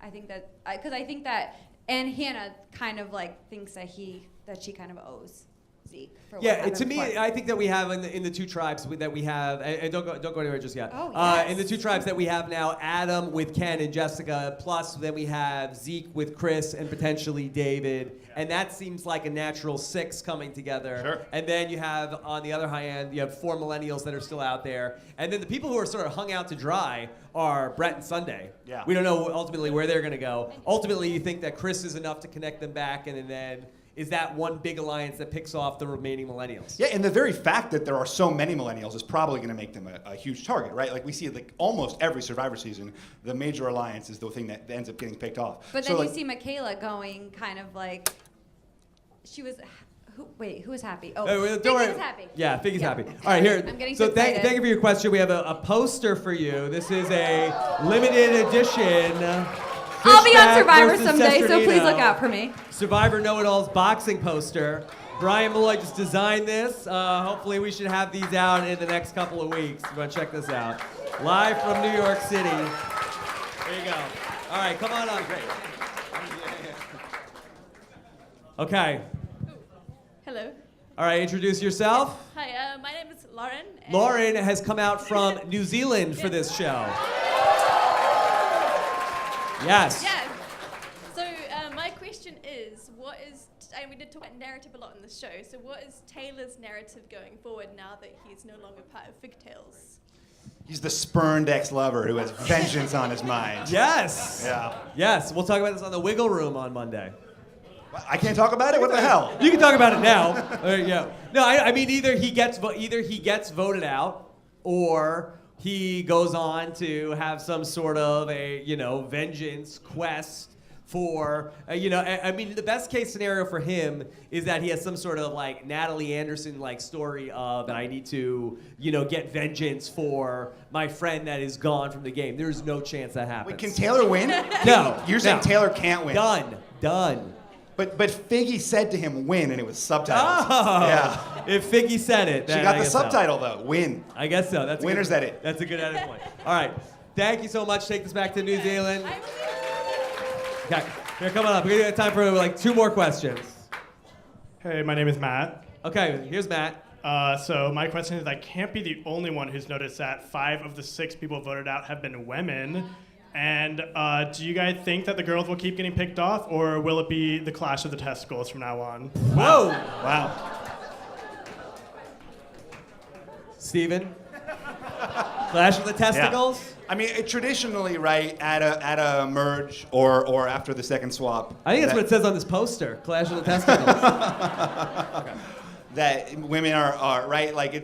I think that because I think that, and Hannah kind of like thinks that she kind of owes Zeke. For what happened to me, before. I think that we have in the two tribes that we have, and don't go anywhere just yet. Oh, yes. In the two tribes that we have now, Adam with Ken and Jessica, plus then we have Zeke with Chris and potentially David, and that seems like a natural 6 coming together. Sure. And then you have on the other high end, you have 4 millennials that are still out there, and then the people who are sort of hung out to dry are Brett and Sunday. Yeah. We don't know ultimately where they're going to go. Ultimately, you think that Chris is enough to connect them back, and then is that one big alliance that picks off the remaining millennials. Yeah, and the very fact that there are so many millennials is probably going to make them a huge target, right? Like we see like almost every Survivor season, the major alliance is the thing that ends up getting picked off. But So, then you like, see Michaela going kind of like, she was, who was happy? Oh, Don't Figgy worry. was happy. Yeah, Figgy's happy. All right, here. I'm getting so too thank excited. you for your question. We have a poster for you. This is a limited edition. I'll be on Fishback Survivor versus someday, so please Sesternino. look out for me. Survivor Know-It-All's boxing poster. Brian Malloy just designed this. Hopefully we should have these out in the next couple of weeks. You want to check this out. Live from New York City. There you go. All right, come on up. Great. Okay. Hello. All right, introduce yourself. Hi, my name is Lauren. and- Lauren has come out from New Zealand for this show. Yes. Yeah. So my question is, we did talk about narrative a lot in this show, so what is Taylor's narrative going forward now that he's no longer part of Figtails? he's the spurned ex-lover who has vengeance on his mind. Yes. Yeah. Yes. We'll talk about this on the Wiggle Room on Monday. I can't talk about it? What the hell? You can talk about it now. Yeah. No, I mean either he gets voted out, or he goes on to have some sort of a vengeance quest for I mean the best case scenario for him is that he has some sort of like Natalie Anderson like story of that I need to get vengeance for my friend that is gone from the game. There's no chance that happens. Wait, can Taylor win? No. You're saying no. Taylor can't win? Done. But Figgy said to him, win, and it was subtitles. Oh, Yeah. If Figgy said it, She then got I the guess so. subtitle, though. Win. I guess so. That's Winner's good, at it. That's a good edit point. All right. Thank you so much. Take this back to New Zealand. Okay. Here, come on up. We're going to have time for like 2 more questions. Hey, my name is Matt. Okay, here's Matt. So my question is, I can't be the only one who's noticed that 5 of the 6 people voted out have been women. And do you guys think that the girls will keep getting picked off, or will it be the clash of the testicles from now on? Whoa. Wow. Steven? Clash of the testicles? Yeah. I mean, traditionally, right, at a merge or after the second swap. I think that's what it says on this poster. Clash of the testicles. That women are right. Like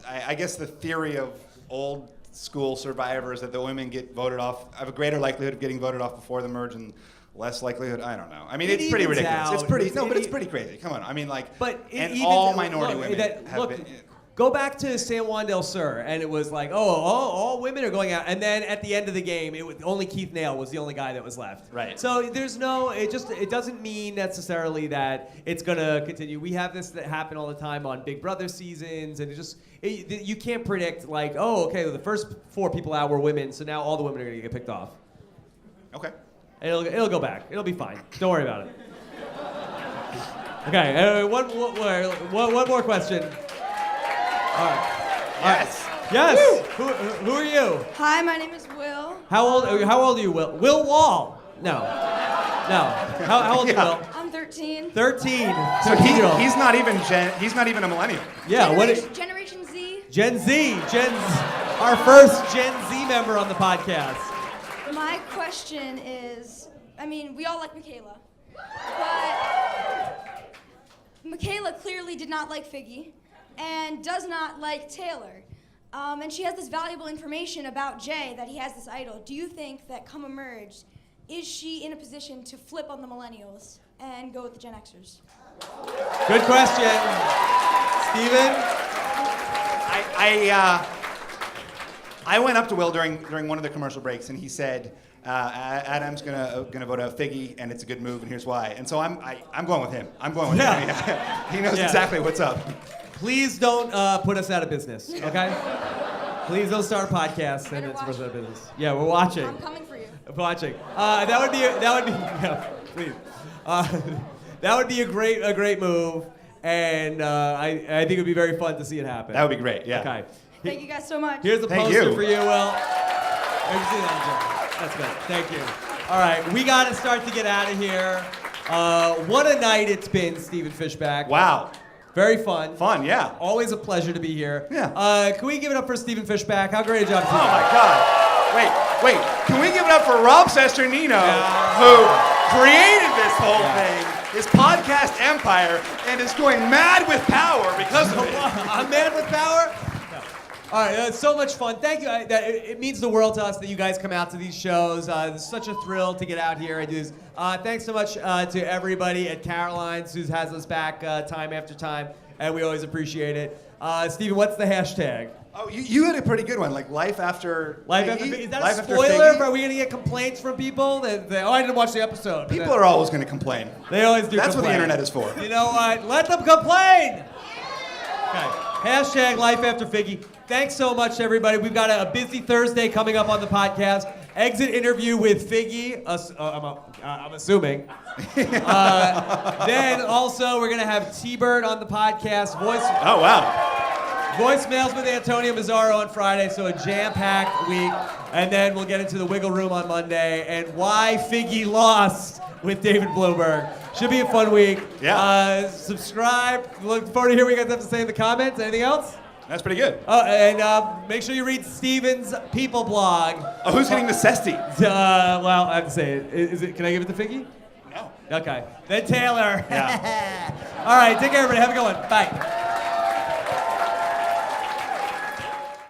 I guess the theory of old school survivors that the women get voted off have a greater likelihood of getting voted off before the merge and less likelihood. I don't know. I mean, it's pretty ridiculous. Out. It's pretty but it's pretty crazy. Come on. I mean, like, But and even all minority women have been. Go back to San Juan del Sur, and it was like, all women are going out, and then at the end of the game, only Keith Nail was the only guy that was left. Right. So it doesn't mean necessarily that it's gonna continue. We have this that happen all the time on Big Brother seasons, and you can't predict like, the first 4 people out were women, so now all the women are gonna get picked off. Okay. It'll go back. It'll be fine. Don't worry about it. Okay. One more question. All right. Yes. Yes. Who are you? Hi, my name is Will. How old are you, Will? Will Wall. No. How old are you, Will? I'm 13. 13. So 13-year-old. he's not even he's not even a millennial. Yeah. Generation Z. Gen Z. Our first Gen Z member on the podcast. My question is, I mean, we all like Michaela, but Michaela clearly did not like Figgy and does not like Taylor. And she has this valuable information about Jay, that he has this idol. Do you think that come Emerge, is she in a position to flip on the millennials and go with the Gen Xers? Good question. Steven? I went up to Will during one of the commercial breaks, and he said, "Adam's gonna vote out Figgy, and it's a good move, and here's why." And so I'm going with him. I'm going with him. He knows exactly what's up. Please don't put us out of business, okay? Please don't start a podcast and it's put us out of business. Yeah, we're watching. I'm coming for you. Watching. That would be yeah, please. That would be a great move, and I think it would be very fun to see it happen. That would be great. Yeah. Okay. Thank you guys so much. Here's a poster for you, Will. That's good. Thank you. All right, we got to start to get out of here. What a night it's been, Stephen Fishback. Wow. Very fun. Fun, yeah. Always a pleasure to be here. Yeah. Can we give it up for Stephen Fishback? How great a job. Oh my God. Wait. Can we give it up for Rob Sesternino, who created this whole thing, this podcast empire, and is going mad with power because of it? I'm mad with power? All right, it's so much fun. Thank you. It means the world to us that you guys come out to these shows. It's such a thrill to get out here and do this. Thanks so much to everybody at Caroline's who has us back time after time, and we always appreciate it. Steven, what's the hashtag? Oh, you had a pretty good one, like Life After Figgy? Is that Life a After spoiler? Figgy? Are we going to get complaints from people? That I didn't watch the episode. People are always going to complain. They always do. That's complain. what the internet is for. You know what? Let them complain! Okay. Hashtag Life After Figgy. Thanks so much, everybody. We've got a busy Thursday coming up on the podcast. Exit interview with Figgy, I'm assuming. Then also we're going to have T-Bird on the podcast. Oh, wow. Voicemails with Antonio Mazzaro on Friday, so a jam-packed week. And then we'll get into the Wiggle Room on Monday and why Figgy lost with David Bloomberg. Should be a fun week. Yeah. Subscribe. Look forward to hearing what you guys have to say in the comments. Anything else? That's pretty good. Oh, and make sure you read Steven's People blog. Oh, who's getting the Cesti? Well, I have to say it. Can I give it to Figgy? No. Okay. Then Taylor. Yeah. All right. Take care, everybody. Have a good one. Bye.